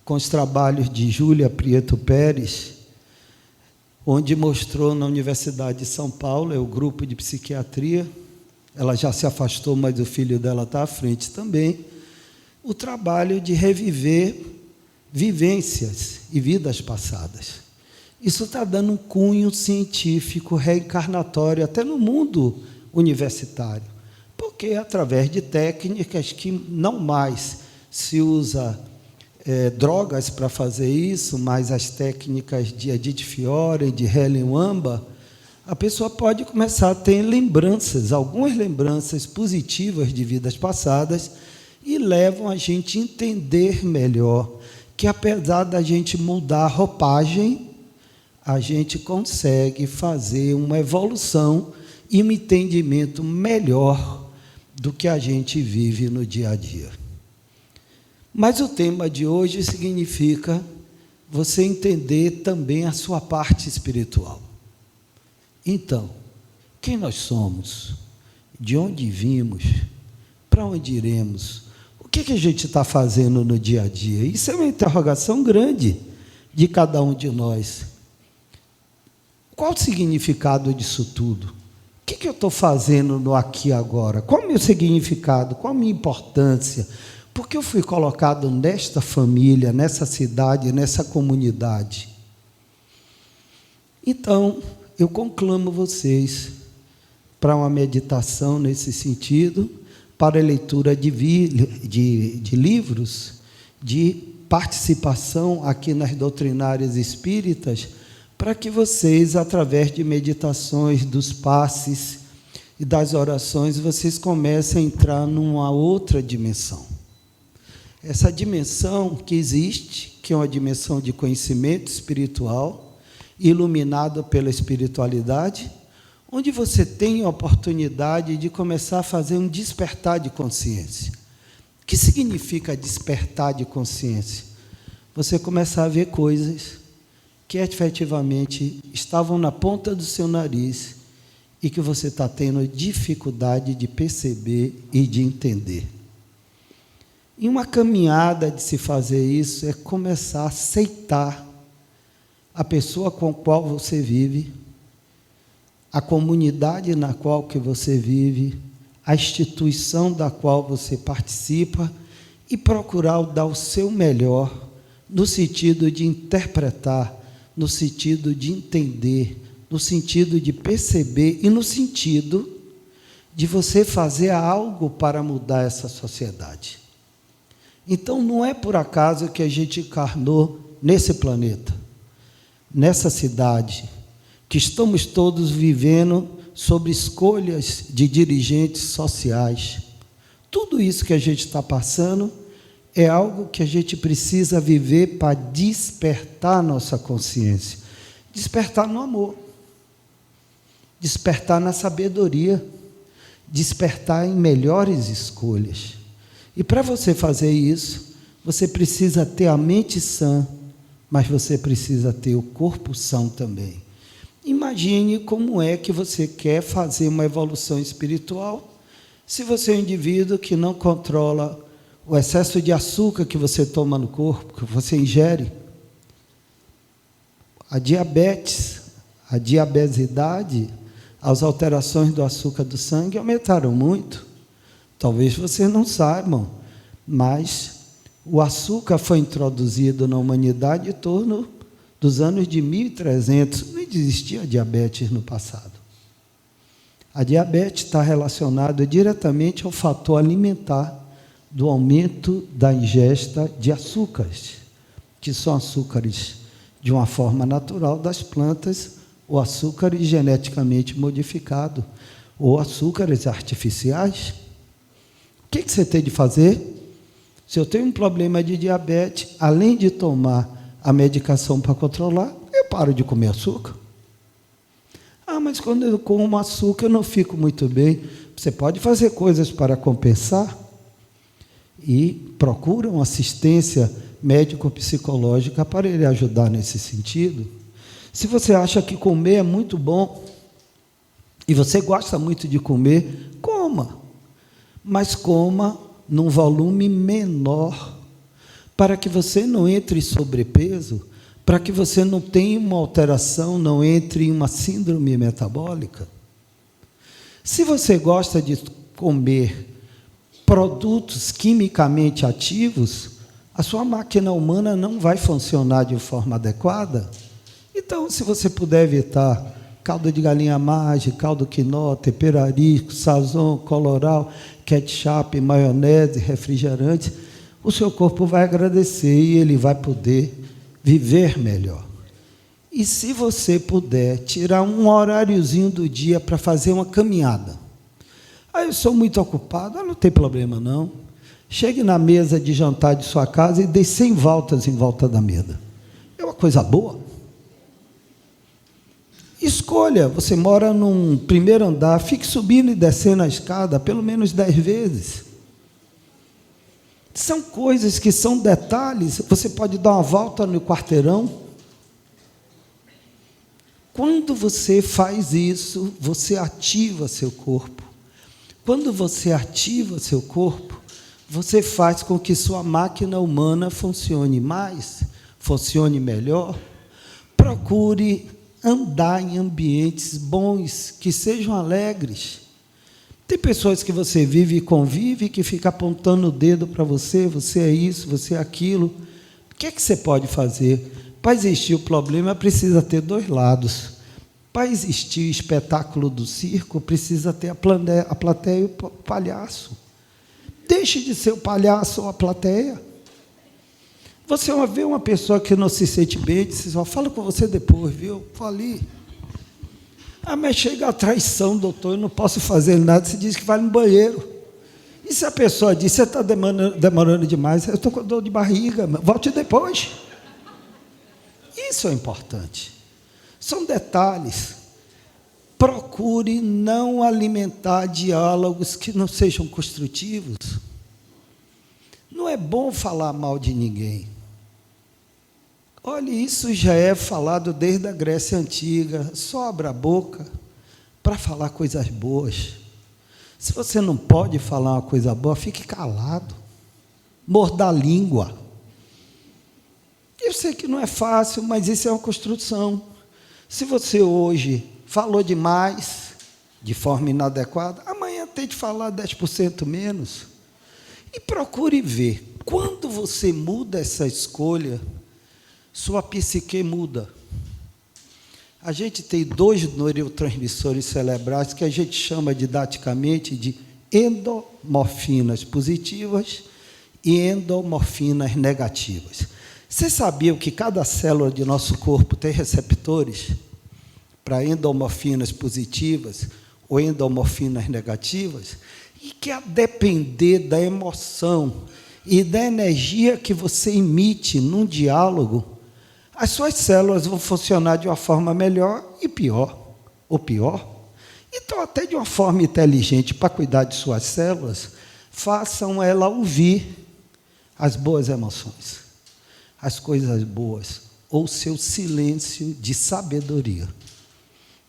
com os trabalhos de Júlia Prieto Pérez, onde mostrou na Universidade de São Paulo, é o grupo de psiquiatria, ela já se afastou, mas o filho dela está à frente também, o trabalho de reviver vivências e vidas passadas. Isso está dando um cunho científico, reencarnatório, até no mundo universitário, porque através de técnicas que não mais se usa drogas para fazer isso, mas as técnicas de Edith Fiore e de Helen Wamba, a pessoa pode começar a ter lembranças, algumas lembranças positivas de vidas passadas, e levam a gente a entender melhor que, apesar da gente mudar a roupagem, a gente consegue fazer uma evolução e um entendimento melhor do que a gente vive no dia a dia. Mas o tema de hoje significa você entender também a sua parte espiritual. Então, quem nós somos? De onde vimos? Para onde iremos? O que a gente está fazendo no dia a dia? Isso é uma interrogação grande de cada um de nós. Qual o significado disso tudo? O que eu estou fazendo no aqui e agora? Qual o meu significado? Qual a minha importância? Por que eu fui colocado nesta família, nessa cidade, nessa comunidade? Então, eu conclamo vocês para uma meditação nesse sentido, para a leitura de livros, de participação aqui nas doutrinárias espíritas, para que vocês, através de meditações, dos passes e das orações, vocês comecem a entrar numa outra dimensão. Essa dimensão que existe, que é uma dimensão de conhecimento espiritual, iluminada pela espiritualidade, onde você tem a oportunidade de começar a fazer um despertar de consciência. O que significa despertar de consciência? Você começar a ver coisas que efetivamente estavam na ponta do seu nariz e que você está tendo dificuldade de perceber e de entender. E uma caminhada de se fazer isso é começar a aceitar a pessoa com a qual você vive, a comunidade na qual que você vive, a instituição da qual você participa e procurar dar o seu melhor no sentido de interpretar, no sentido de entender, no sentido de perceber e no sentido de você fazer algo para mudar essa sociedade. Então, não é por acaso que a gente encarnou nesse planeta, nessa cidade, que estamos todos vivendo sobre escolhas de dirigentes sociais. Tudo isso que a gente está passando é algo que a gente precisa viver para despertar nossa consciência. Despertar no amor, despertar na sabedoria, despertar em melhores escolhas. E para você fazer isso, você precisa ter a mente sã, mas você precisa ter o corpo são também. Imagine como é que você quer fazer uma evolução espiritual se você é um indivíduo que não controla o excesso de açúcar que você toma no corpo, que você ingere. A diabetes, a diabesidade, as alterações do açúcar do sangue aumentaram muito. Talvez vocês não saibam, mas o açúcar foi introduzido na humanidade em torno dos anos de 1300. Não existia diabetes no passado. A diabetes está relacionada diretamente ao fator alimentar do aumento da ingesta de açúcares, que são açúcares de uma forma natural das plantas, ou açúcares geneticamente modificados, ou açúcares artificiais. O que você tem de fazer? Se eu tenho um problema de diabetes, além de tomar a medicação para controlar, eu paro de comer açúcar. Mas quando eu como açúcar eu não fico muito bem. Você pode fazer coisas para compensar e procura uma assistência médico-psicológica para ele ajudar nesse sentido. Se você acha que comer é muito bom e você gosta muito de comer, coma. Mas coma num volume menor, para que você não entre em sobrepeso, para que você não tenha uma alteração, não entre em uma síndrome metabólica. Se você gosta de comer produtos quimicamente ativos, a sua máquina humana não vai funcionar de forma adequada. Então, se você puder evitar caldo de galinha maggi, caldo quinó, tempero arisco, sazon, coloral, ketchup, maionese, refrigerante, o seu corpo vai agradecer e ele vai poder viver melhor. E se você puder tirar um horáriozinho do dia para fazer uma caminhada. Eu sou muito ocupado, não tem problema não. Chegue na mesa de jantar de sua casa e dê 100 voltas em volta da mesa. É uma coisa boa. Escolha, você mora num primeiro andar, fique subindo e descendo a escada pelo menos 10 vezes. São coisas que são detalhes. Você pode dar uma volta no quarteirão. Quando você faz isso, você ativa seu corpo. Quando você ativa seu corpo, você faz com que sua máquina humana funcione mais, funcione melhor. Procure andar em ambientes bons, que sejam alegres. Tem pessoas que você vive e convive, que fica apontando o dedo para você, você é isso, você é aquilo. O que é que você pode fazer? Para existir o problema, precisa ter 2 lados. Para existir o espetáculo do circo, precisa ter a plateia e o palhaço. Deixe de ser o palhaço ou a plateia. Você vê uma pessoa que não se sente bem, diz, fala com você depois, viu? Falei. Mas chega a traição, doutor, eu não posso fazer nada, você diz que vai no banheiro. E se a pessoa diz, você está demorando demais, eu estou com dor de barriga, volte depois. Isso é importante. São detalhes. Procure não alimentar diálogos que não sejam construtivos. Não é bom falar mal de ninguém. Olha, isso já é falado desde a Grécia Antiga. Só abra a boca para falar coisas boas. Se você não pode falar uma coisa boa, fique calado. Morda a língua. Eu sei que não é fácil, mas isso é uma construção. Se você hoje falou demais, de forma inadequada, amanhã tente falar 10% menos. E procure ver, quando você muda essa escolha, sua psique muda. A gente tem 2 neurotransmissores cerebrais que a gente chama didaticamente de endomorfinas positivas e endomorfinas negativas. Vocês sabiam que cada célula de nosso corpo tem receptores para endomorfinas positivas ou endomorfinas negativas? E que, a depender da emoção e da energia que você emite num diálogo, as suas células vão funcionar de uma forma melhor e pior, ou pior. Então, até de uma forma inteligente, para cuidar de suas células, façam ela ouvir as boas emoções, as coisas boas, ou seu silêncio de sabedoria.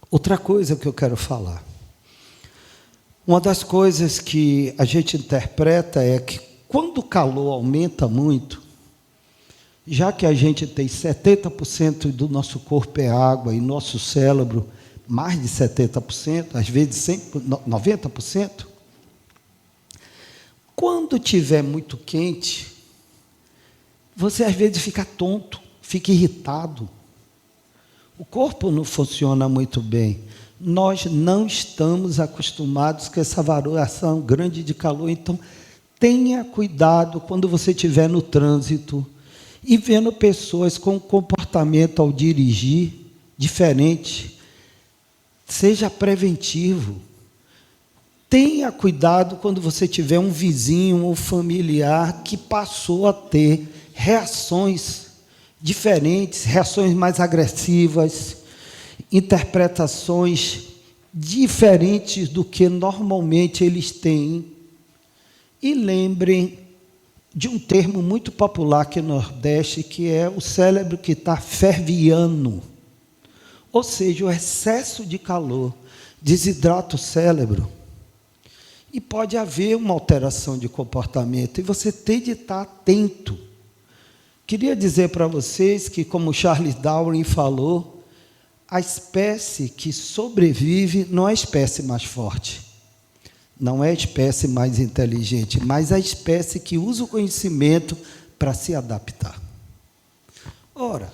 Outra coisa que eu quero falar. Uma das coisas que a gente interpreta é que, quando o calor aumenta muito, já que a gente tem 70% do nosso corpo é água e nosso cérebro mais de 70%, às vezes 90%, quando tiver muito quente, você às vezes fica tonto, fica irritado. O corpo não funciona muito bem. Nós não estamos acostumados com essa variação grande de calor, então tenha cuidado quando você estiver no trânsito e vendo pessoas com comportamento ao dirigir diferente. Seja preventivo. Tenha cuidado quando você tiver um vizinho ou familiar que passou a ter reações diferentes, reações mais agressivas, interpretações diferentes do que normalmente eles têm. E lembrem de um termo muito popular aqui no Nordeste, que é o cérebro que está ferviano. Ou seja, o excesso de calor desidrata o cérebro. E pode haver uma alteração de comportamento, e você tem de estar atento. Queria dizer para vocês que, como Charles Darwin falou, a espécie que sobrevive não é a espécie mais forte, não é a espécie mais inteligente, mas a espécie que usa o conhecimento para se adaptar. Ora,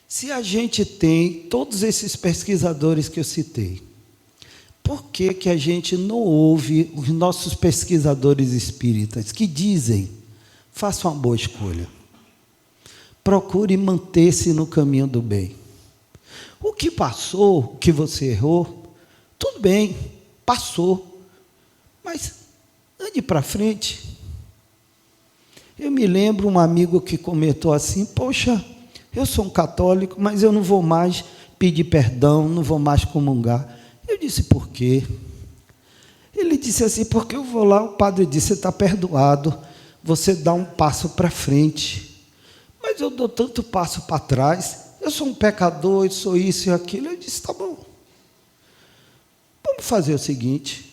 se a gente tem todos esses pesquisadores que eu citei, por que que a gente não ouve os nossos pesquisadores espíritas que dizem: faça uma boa escolha, procure manter-se no caminho do bem. O que passou, o que você errou, tudo bem, passou, mas ande para frente. Eu me lembro um amigo que comentou assim: poxa, eu sou um católico, mas eu não vou mais pedir perdão, não vou mais comungar. Eu disse: por quê? Ele disse assim: porque eu vou lá, o padre disse: você está perdoado, você dá um passo para frente. Mas eu dou tanto passo para trás, eu sou um pecador, eu sou isso e aquilo. Eu disse: tá bom, vamos fazer o seguinte,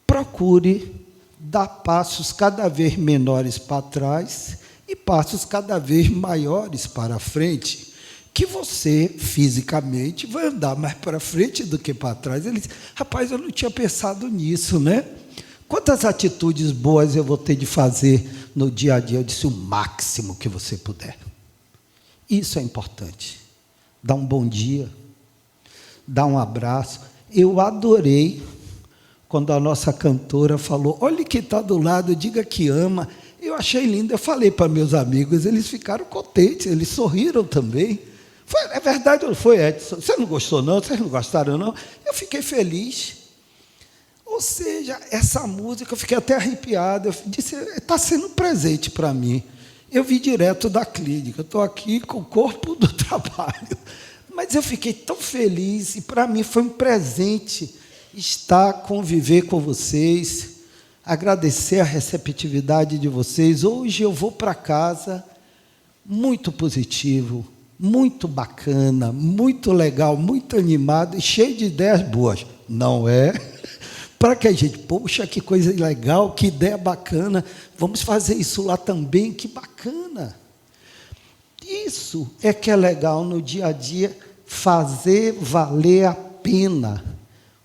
procure dar passos cada vez menores para trás e passos cada vez maiores para frente, que você, fisicamente, vai andar mais para frente do que para trás. Ele disse: rapaz, eu não tinha pensado nisso, né? Quantas atitudes boas eu vou ter de fazer no dia a dia? Eu disse: o máximo que você puder. Isso é importante. Dá um bom dia, dá um abraço. Eu adorei quando a nossa cantora falou: olhe quem está do lado, diga que ama. Eu achei lindo. Eu falei para meus amigos, eles ficaram contentes, eles sorriram também. É verdade ou não foi, Edson? Você não gostou não? Vocês não gostaram não? Eu fiquei feliz. Ou seja, essa música, eu fiquei até arrepiado. Eu disse: está sendo um presente para mim. Eu vi direto da clínica, estou aqui com o corpo do trabalho. Mas eu fiquei tão feliz, e para mim foi um presente estar, conviver com vocês, agradecer a receptividade de vocês. Hoje eu vou para casa muito positivo, muito bacana, muito legal, muito animado e cheio de ideias boas. Não é? Para que a gente, poxa, que coisa legal, que ideia bacana, vamos fazer isso lá também, que bacana. Isso é que é legal no dia a dia, fazer valer a pena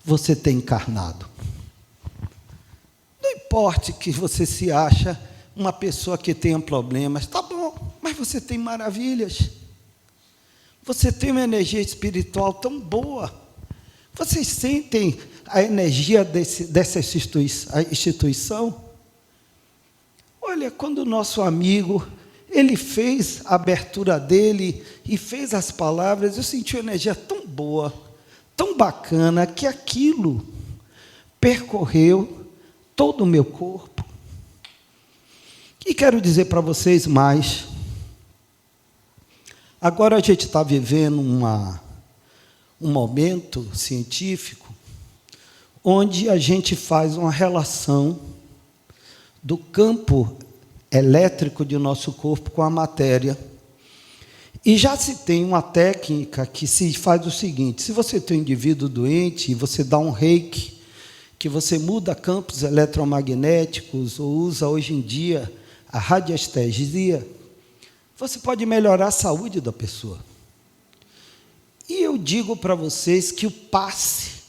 você ter encarnado. Não importa que você se acha uma pessoa que tenha problemas, tá bom, mas você tem maravilhas. Você tem uma energia espiritual tão boa. Vocês sentem a energia dessa instituição? Olha, quando o nosso amigo, ele fez a abertura dele e fez as palavras, eu senti uma energia tão boa, tão bacana, que aquilo percorreu todo o meu corpo. E quero dizer para vocês mais. Agora a gente está vivendo um momento científico onde a gente faz uma relação do campo elétrico de nosso corpo com a matéria. E já se tem uma técnica que se faz o seguinte: se você tem um indivíduo doente e você dá um reiki, que você muda campos eletromagnéticos ou usa hoje em dia a radiestesia, você pode melhorar a saúde da pessoa. E eu digo para vocês que o passe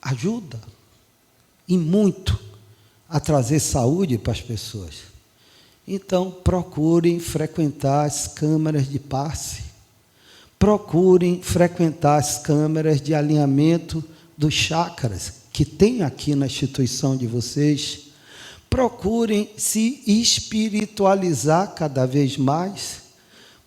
ajuda, e muito, a trazer saúde para as pessoas. Então, procurem frequentar as câmaras de passe, procurem frequentar as câmaras de alinhamento dos chakras, que tem aqui na instituição de vocês. Procurem se espiritualizar cada vez mais,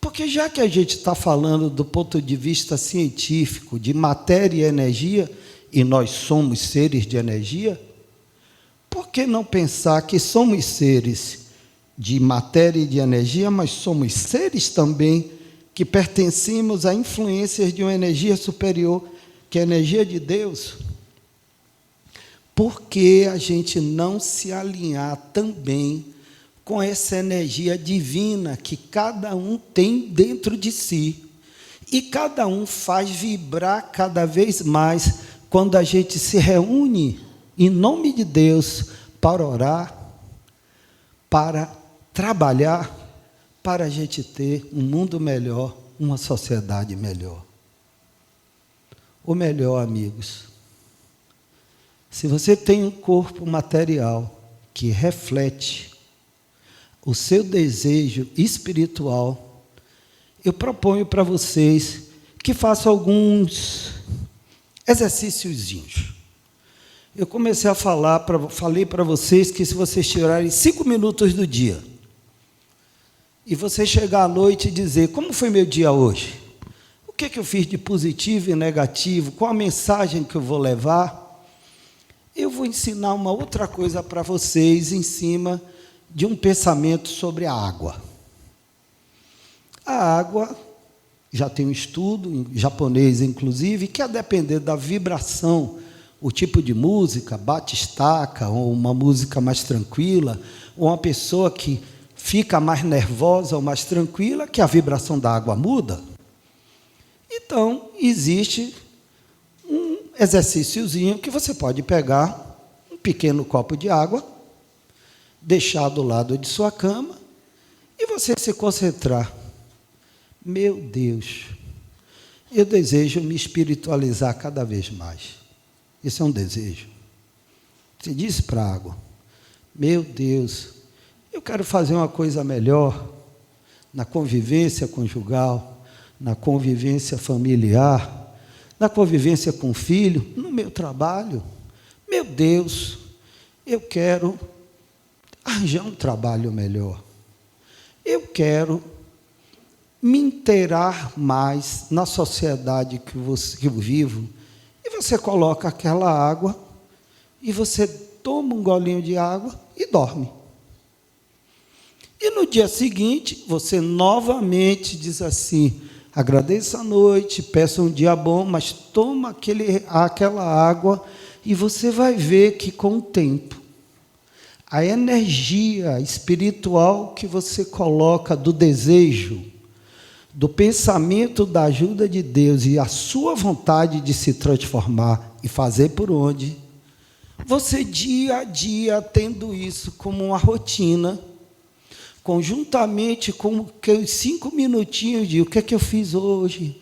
porque já que a gente está falando do ponto de vista científico, de matéria e energia, e nós somos seres de energia, por que não pensar que somos seres de matéria e de energia, mas somos seres também que pertencemos a influências de uma energia superior, que é a energia de Deus? Por que a gente não se alinhar também com essa energia divina que cada um tem dentro de si? E cada um faz vibrar cada vez mais quando a gente se reúne em nome de Deus para orar, para trabalhar, para a gente ter um mundo melhor, uma sociedade melhor. Ou melhor, amigos, Se você tem um corpo material que reflete o seu desejo espiritual, eu proponho para vocês que façam alguns exercíciozinhos. Eu comecei a falei para vocês que se vocês tirarem 5 minutos do dia, e você chegar à noite e dizer, como foi meu dia hoje? O que eu fiz de positivo e negativo? Qual a mensagem que eu vou levar? Eu vou ensinar uma outra coisa para vocês em cima de um pensamento sobre a água. A água, já tem um estudo, em japonês inclusive, que a depender da vibração, o tipo de música, bate-estaca, ou uma música mais tranquila, ou uma pessoa que fica mais nervosa ou mais tranquila, que a vibração da água muda. Então, existe um exercíciozinho que você pode pegar um pequeno copo de água, deixar do lado de sua cama, e você se concentrar. Meu Deus, eu desejo me espiritualizar cada vez mais. Esse é um desejo. Você diz para a água, meu Deus, eu quero fazer uma coisa melhor na convivência conjugal, na convivência familiar, na convivência com o filho, no meu trabalho. Meu Deus, eu quero arranjar um trabalho melhor. Eu quero me inteirar mais na sociedade que eu vivo. E você coloca aquela água, e você toma um golinho de água e dorme. E no dia seguinte, você novamente diz assim, agradeça a noite, peça um dia bom, mas toma aquela água, e você vai ver que com o tempo, a energia espiritual que você coloca do desejo, do pensamento da ajuda de Deus e a sua vontade de se transformar e fazer por onde, você dia a dia tendo isso como uma rotina, conjuntamente com os 5 minutinhos de o que é que eu fiz hoje,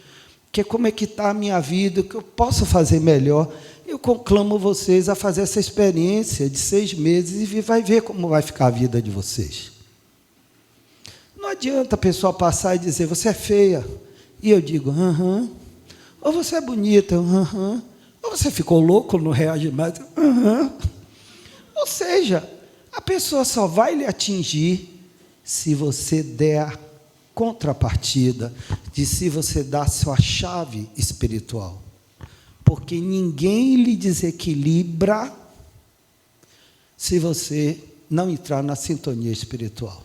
como é que está a minha vida, o que eu posso fazer melhor, eu conclamo vocês a fazer essa experiência de 6 meses e vai ver como vai ficar a vida de vocês. Não adianta a pessoa passar e dizer, você é feia, e eu digo, aham, ou você é bonita, aham, ou você ficou louco, não reage mais, aham. Ou seja, a pessoa só vai lhe atingir se você der a contrapartida, se você dar a sua chave espiritual. Porque ninguém lhe desequilibra se você não entrar na sintonia espiritual.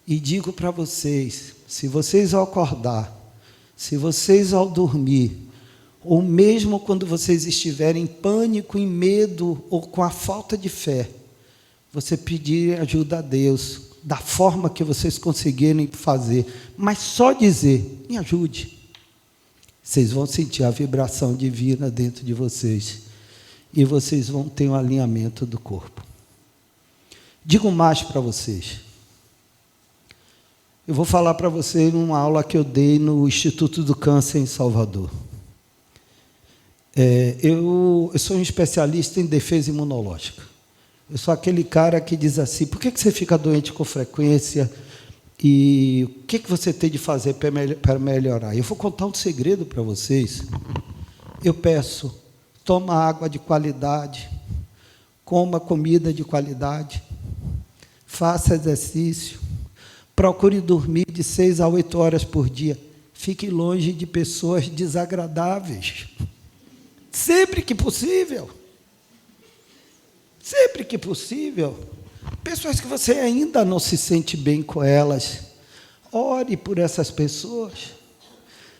E digo para vocês, se vocês ao acordar, se vocês ao dormir, ou mesmo quando vocês estiverem em pânico, em medo, ou com a falta de fé, você pedir ajuda a Deus, da forma que vocês conseguirem fazer, mas só dizer, me ajude. Vocês vão sentir a vibração divina dentro de vocês, e vocês vão ter um alinhamento do corpo. Digo mais para vocês. Eu vou falar para vocês numa aula que eu dei no Instituto do Câncer em Salvador. Eu sou um especialista em defesa imunológica. Eu sou aquele cara que diz assim, por que você fica doente com frequência e o que você tem de fazer para melhorar? Eu vou contar um segredo para vocês. Eu peço, toma água de qualidade, coma comida de qualidade, faça exercício, procure dormir de 6 a 8 horas por dia. Fique longe de pessoas desagradáveis. Sempre que possível. Sempre que possível. Pessoas que você ainda não se sente bem com elas. Ore por essas pessoas.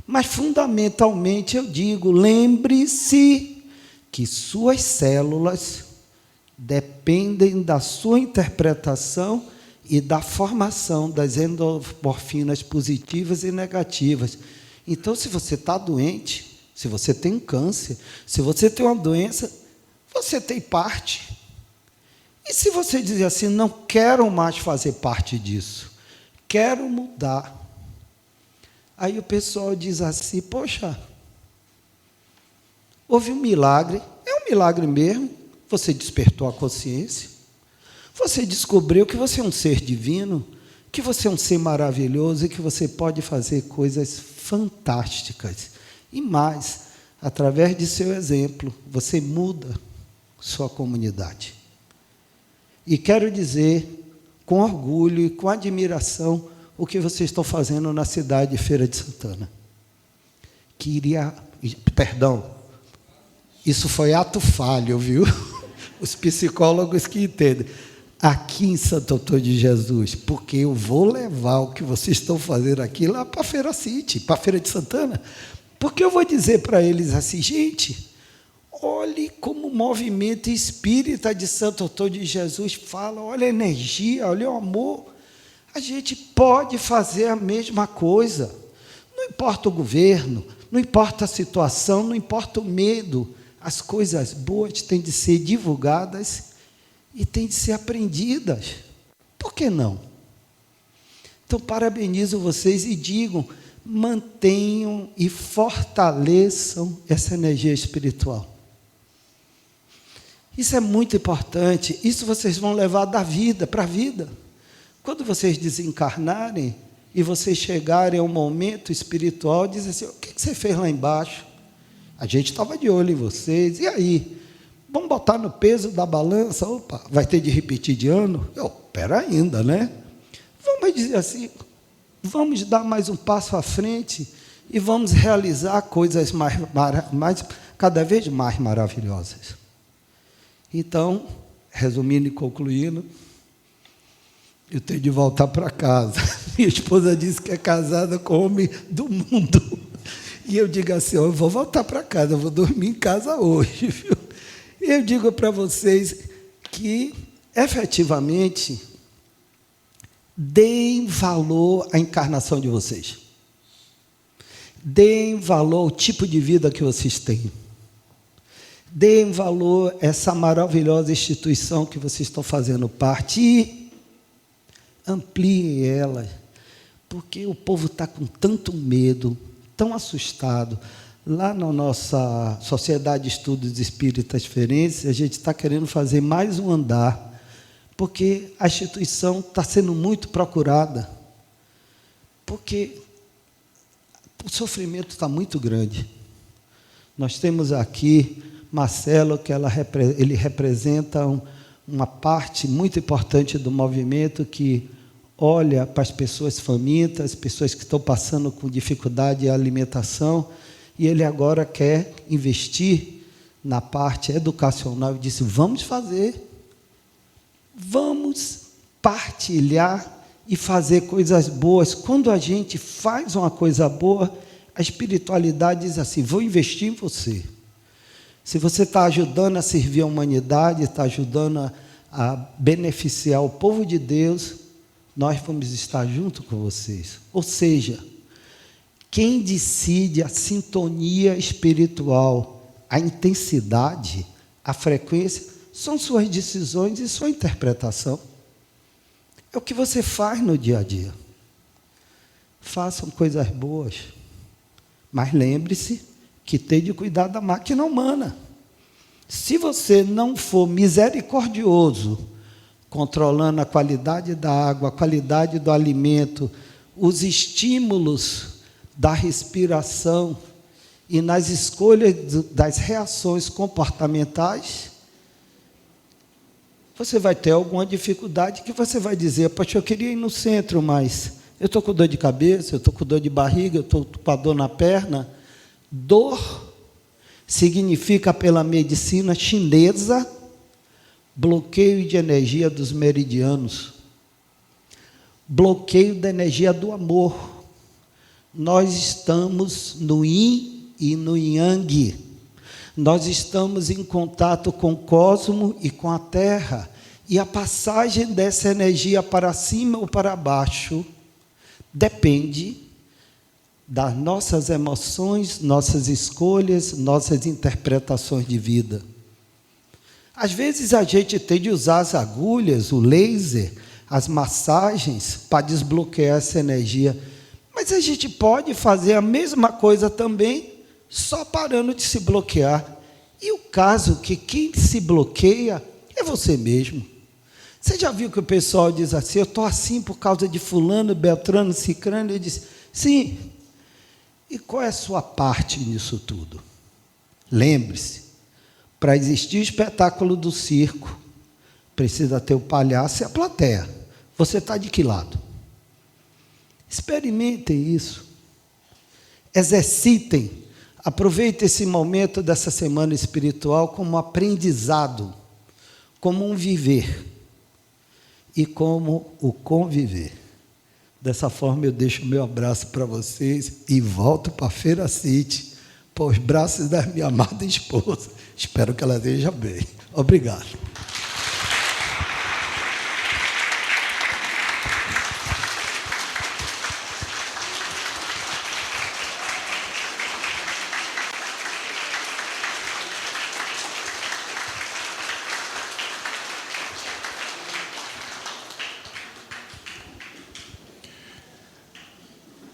Mas, fundamentalmente, eu digo, lembre-se que suas células dependem da sua interpretação e da formação das endorfinas positivas e negativas. Então, se você está doente, se você tem um câncer, se você tem uma doença, você tem parte. E se você dizer assim, não quero mais fazer parte disso, quero mudar. Aí o pessoal diz assim, poxa, houve um milagre. É um um milagre mesmo. Você despertou a consciência. Você descobriu que você é um ser divino, que você é um ser maravilhoso e que você pode fazer coisas fantásticas. E mais, através de seu exemplo, você muda sua comunidade. E quero dizer, com orgulho e com admiração, o que vocês estão fazendo na cidade de Feira de Santana. Isso foi ato falho, viu? Os psicólogos que entendem. Aqui em Santo Antônio de Jesus, porque eu vou levar o que vocês estão fazendo aqui lá para a Feira City, para a Feira de Santana, porque eu vou dizer para eles assim, gente, olhe como o movimento espírita de Santo Antônio de Jesus fala, olha a energia, olha o amor, a gente pode fazer a mesma coisa, não importa o governo, não importa a situação, não importa o medo, as coisas boas têm de ser divulgadas e têm de ser aprendidas. Por que não? Então, parabenizo vocês e digo, mantenham e fortaleçam essa energia espiritual. Isso é muito importante, isso vocês vão levar da vida para a vida. Quando vocês desencarnarem e vocês chegarem a um momento espiritual, dizem assim, o que você fez lá embaixo? A gente estava de olho em vocês, e aí? Vamos botar no peso da balança, opa, vai ter de repetir de ano? Espera ainda, né? Vamos dizer assim, vamos dar mais um passo à frente e vamos realizar coisas cada vez mais maravilhosas. Então, resumindo e concluindo, eu tenho de voltar para casa. Minha esposa disse que é casada com o homem do mundo. E eu digo assim, eu vou voltar para casa, eu vou dormir em casa hoje, viu? Eu digo para vocês que, efetivamente, deem valor à encarnação de vocês. Deem valor ao tipo de vida que vocês têm. Deem valor a essa maravilhosa instituição que vocês estão fazendo parte e ampliem ela, porque o povo está com tanto medo, tão assustado. Lá na nossa Sociedade de Estudos Espíritas Ferenses, a gente está querendo fazer mais um andar, porque a instituição está sendo muito procurada, porque o sofrimento está muito grande. Nós temos aqui Marcelo, que ele representa uma parte muito importante do movimento que olha para as pessoas famintas, pessoas que estão passando com dificuldade de alimentação, e ele agora quer investir na parte educacional e disse, vamos fazer, vamos partilhar e fazer coisas boas. Quando a gente faz uma coisa boa, a espiritualidade diz assim, vou investir em você. Se você está ajudando a servir a humanidade, está ajudando a beneficiar o povo de Deus, nós vamos estar junto com vocês. Ou seja, quem decide a sintonia espiritual, a intensidade, a frequência, são suas decisões e sua interpretação. É o que você faz no dia a dia. Façam coisas boas, mas lembre-se que tem de cuidar da máquina humana. Se você não for misericordioso, controlando a qualidade da água, a qualidade do alimento, os estímulos da respiração e nas escolhas das reações comportamentais, você vai ter alguma dificuldade que você vai dizer, poxa, eu queria ir no centro, mas eu estou com dor de cabeça, eu estou com dor de barriga, eu estou com a dor na perna. Dor significa, pela medicina chinesa, bloqueio de energia dos meridianos, bloqueio da energia do amor. Nós estamos no yin e no yang. Nós estamos em contato com o cosmos e com a Terra. E a passagem dessa energia para cima ou para baixo depende das nossas emoções, nossas escolhas, nossas interpretações de vida. Às vezes a gente tem de usar as agulhas, o laser, as massagens para desbloquear essa energia. Mas a gente pode fazer a mesma coisa também, só parando de se bloquear E o caso que quem se bloqueia é você mesmo. Você já viu que o pessoal diz assim, eu estou assim por causa de fulano, beltrano, cicrano? Ele diz, sim. E qual é a sua parte nisso tudo? Lembre-se, para existir o espetáculo do circo, precisa ter o palhaço e a plateia. Você está de que lado? Experimentem isso. Exercitem. Aproveitem esse momento dessa semana espiritual como um aprendizado, como um viver e como o conviver. Dessa forma eu deixo o meu abraço para vocês e volto para a Feira City, para os braços da minha amada esposa. Espero que ela esteja bem. Obrigado.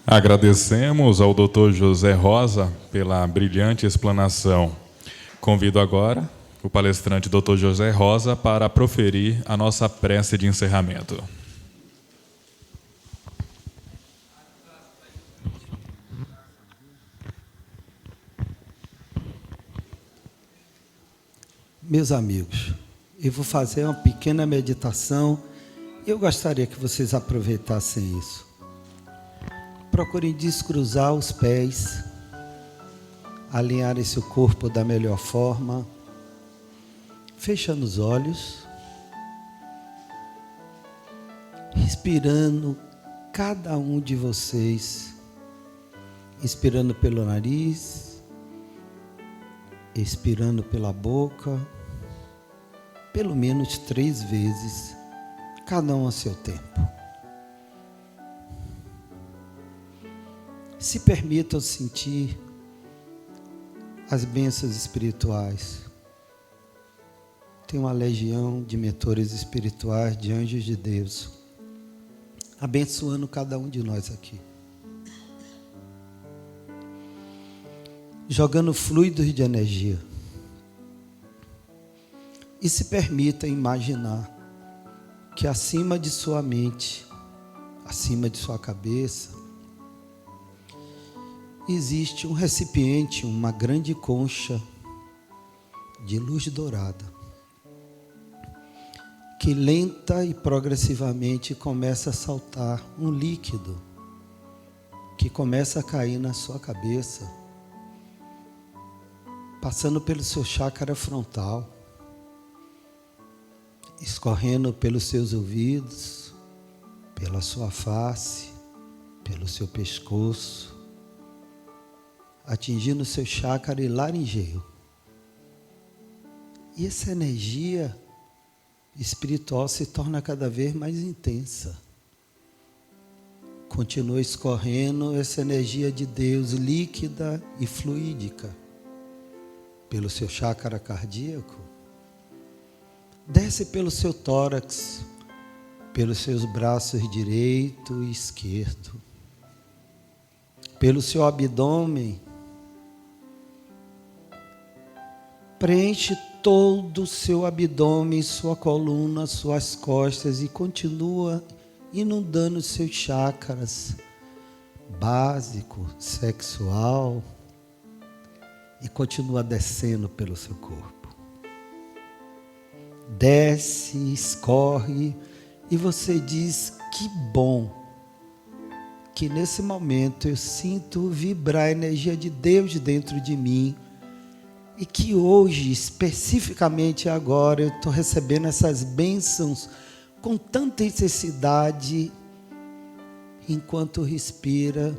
Agradecemos ao Dr. José Rosa pela brilhante explanação. Convido agora o palestrante Dr. José Rosa para proferir a nossa prece de encerramento. Meus amigos, eu vou fazer uma pequena meditação e eu gostaria que vocês aproveitassem isso. Procurem descruzar os pés, alinharem seu corpo da melhor forma, fechando os olhos, respirando cada um de vocês, inspirando pelo nariz, expirando pela boca, pelo menos 3 vezes, cada um a seu tempo. Se permitam sentir as bênçãos espirituais. Tem uma legião de mentores espirituais, de anjos de Deus, abençoando cada um de nós aqui. Jogando fluidos de energia. E se permita imaginar que acima de sua mente, acima de sua cabeça, existe um recipiente, uma grande concha de luz dourada, que lenta e progressivamente começa a saltar um líquido, que começa a cair na sua cabeça, passando pelo seu chácara frontal, escorrendo pelos seus ouvidos, pela sua face, pelo seu pescoço, atingindo o seu chácara e laringeio. E essa energia espiritual se torna cada vez mais intensa. Continua escorrendo essa energia de Deus líquida e fluídica pelo seu chácara cardíaco. Desce pelo seu tórax, pelos seus braços direito e esquerdo, pelo seu abdômen. Preenche todo o seu abdômen, sua coluna, suas costas e continua inundando os seus chakras básico, sexual, e continua descendo pelo seu corpo. Desce, escorre, e você diz, que bom, que nesse momento eu sinto vibrar a energia de Deus dentro de mim, e que hoje, especificamente agora, eu estou recebendo essas bênçãos com tanta intensidade, enquanto respira,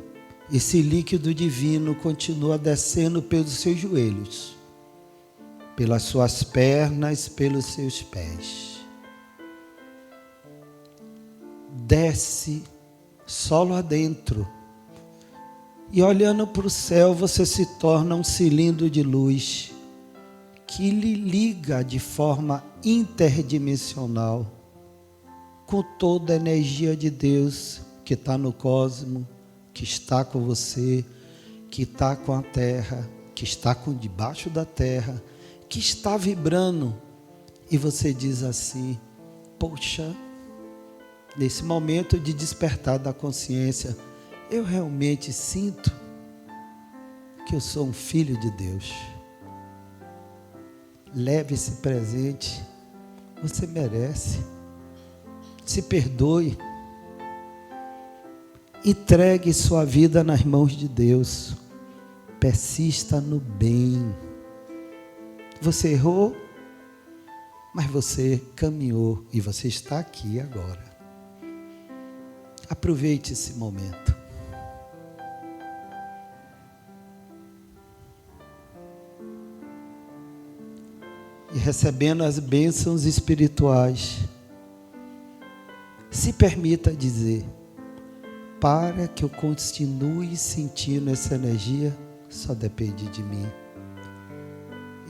esse líquido divino continua descendo pelos seus joelhos, pelas suas pernas, pelos seus pés. Desce solo adentro. E olhando para o céu, você se torna um cilindro de luz que lhe liga de forma interdimensional com toda a energia de Deus que está no cosmos, que está com você, que está com a terra, que está com debaixo da terra, que está vibrando e você diz assim: poxa, nesse momento de despertar da consciência, eu realmente sinto que eu sou um filho de Deus. Leve esse presente, você merece. Se perdoe. Entregue sua vida nas mãos de Deus. Persista no bem. Você errou, mas você caminhou e você está aqui agora. Aproveite esse momento. E recebendo as bênçãos espirituais, se permita dizer: para que eu continue sentindo essa energia, só depende de mim.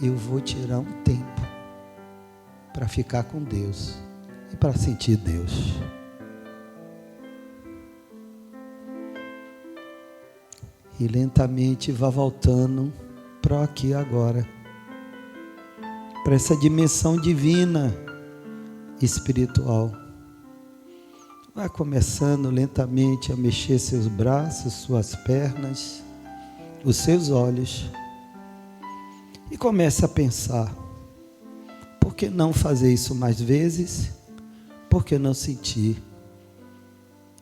Eu vou tirar um tempo para ficar com Deus e para sentir Deus. E lentamente vá voltando para o aqui e agora, para essa dimensão divina, espiritual. Vai começando lentamente a mexer seus braços, suas pernas, os seus olhos. E comece a pensar: por que não fazer isso mais vezes? Por que não sentir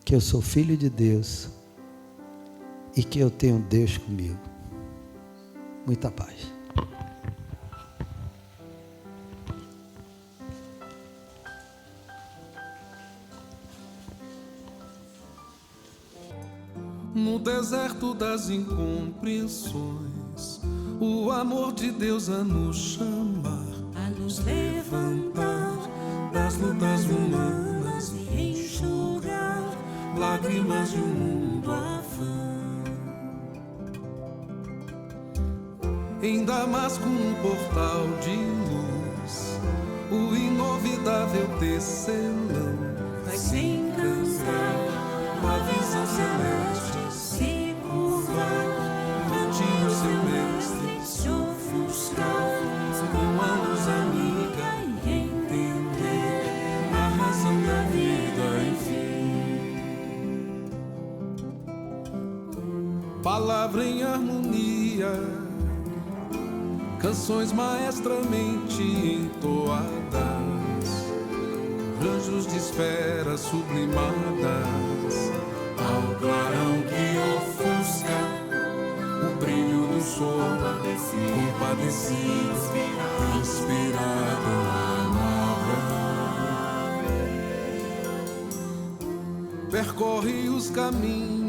que eu sou filho de Deus e que eu tenho Deus comigo? Muita paz. No deserto das incompreensões, o amor de Deus a nos chamar, a nos levantar das lutas humanas e enxugar lágrimas de um mundo afã. Em Damasco, um portal de luz, o inovidável tecelão vai se encantar, uma visão celeste se curvar, ante o seu mestre, se ofuscar, com a luz amiga e entender a razão da vida, enfim. Palavra em harmonia, canções maestramente entoadas, anjos de esferas sublimadas, ao clarão que ofusca o brilho do sol, compadecido, inspirado amava. Percorre os caminhos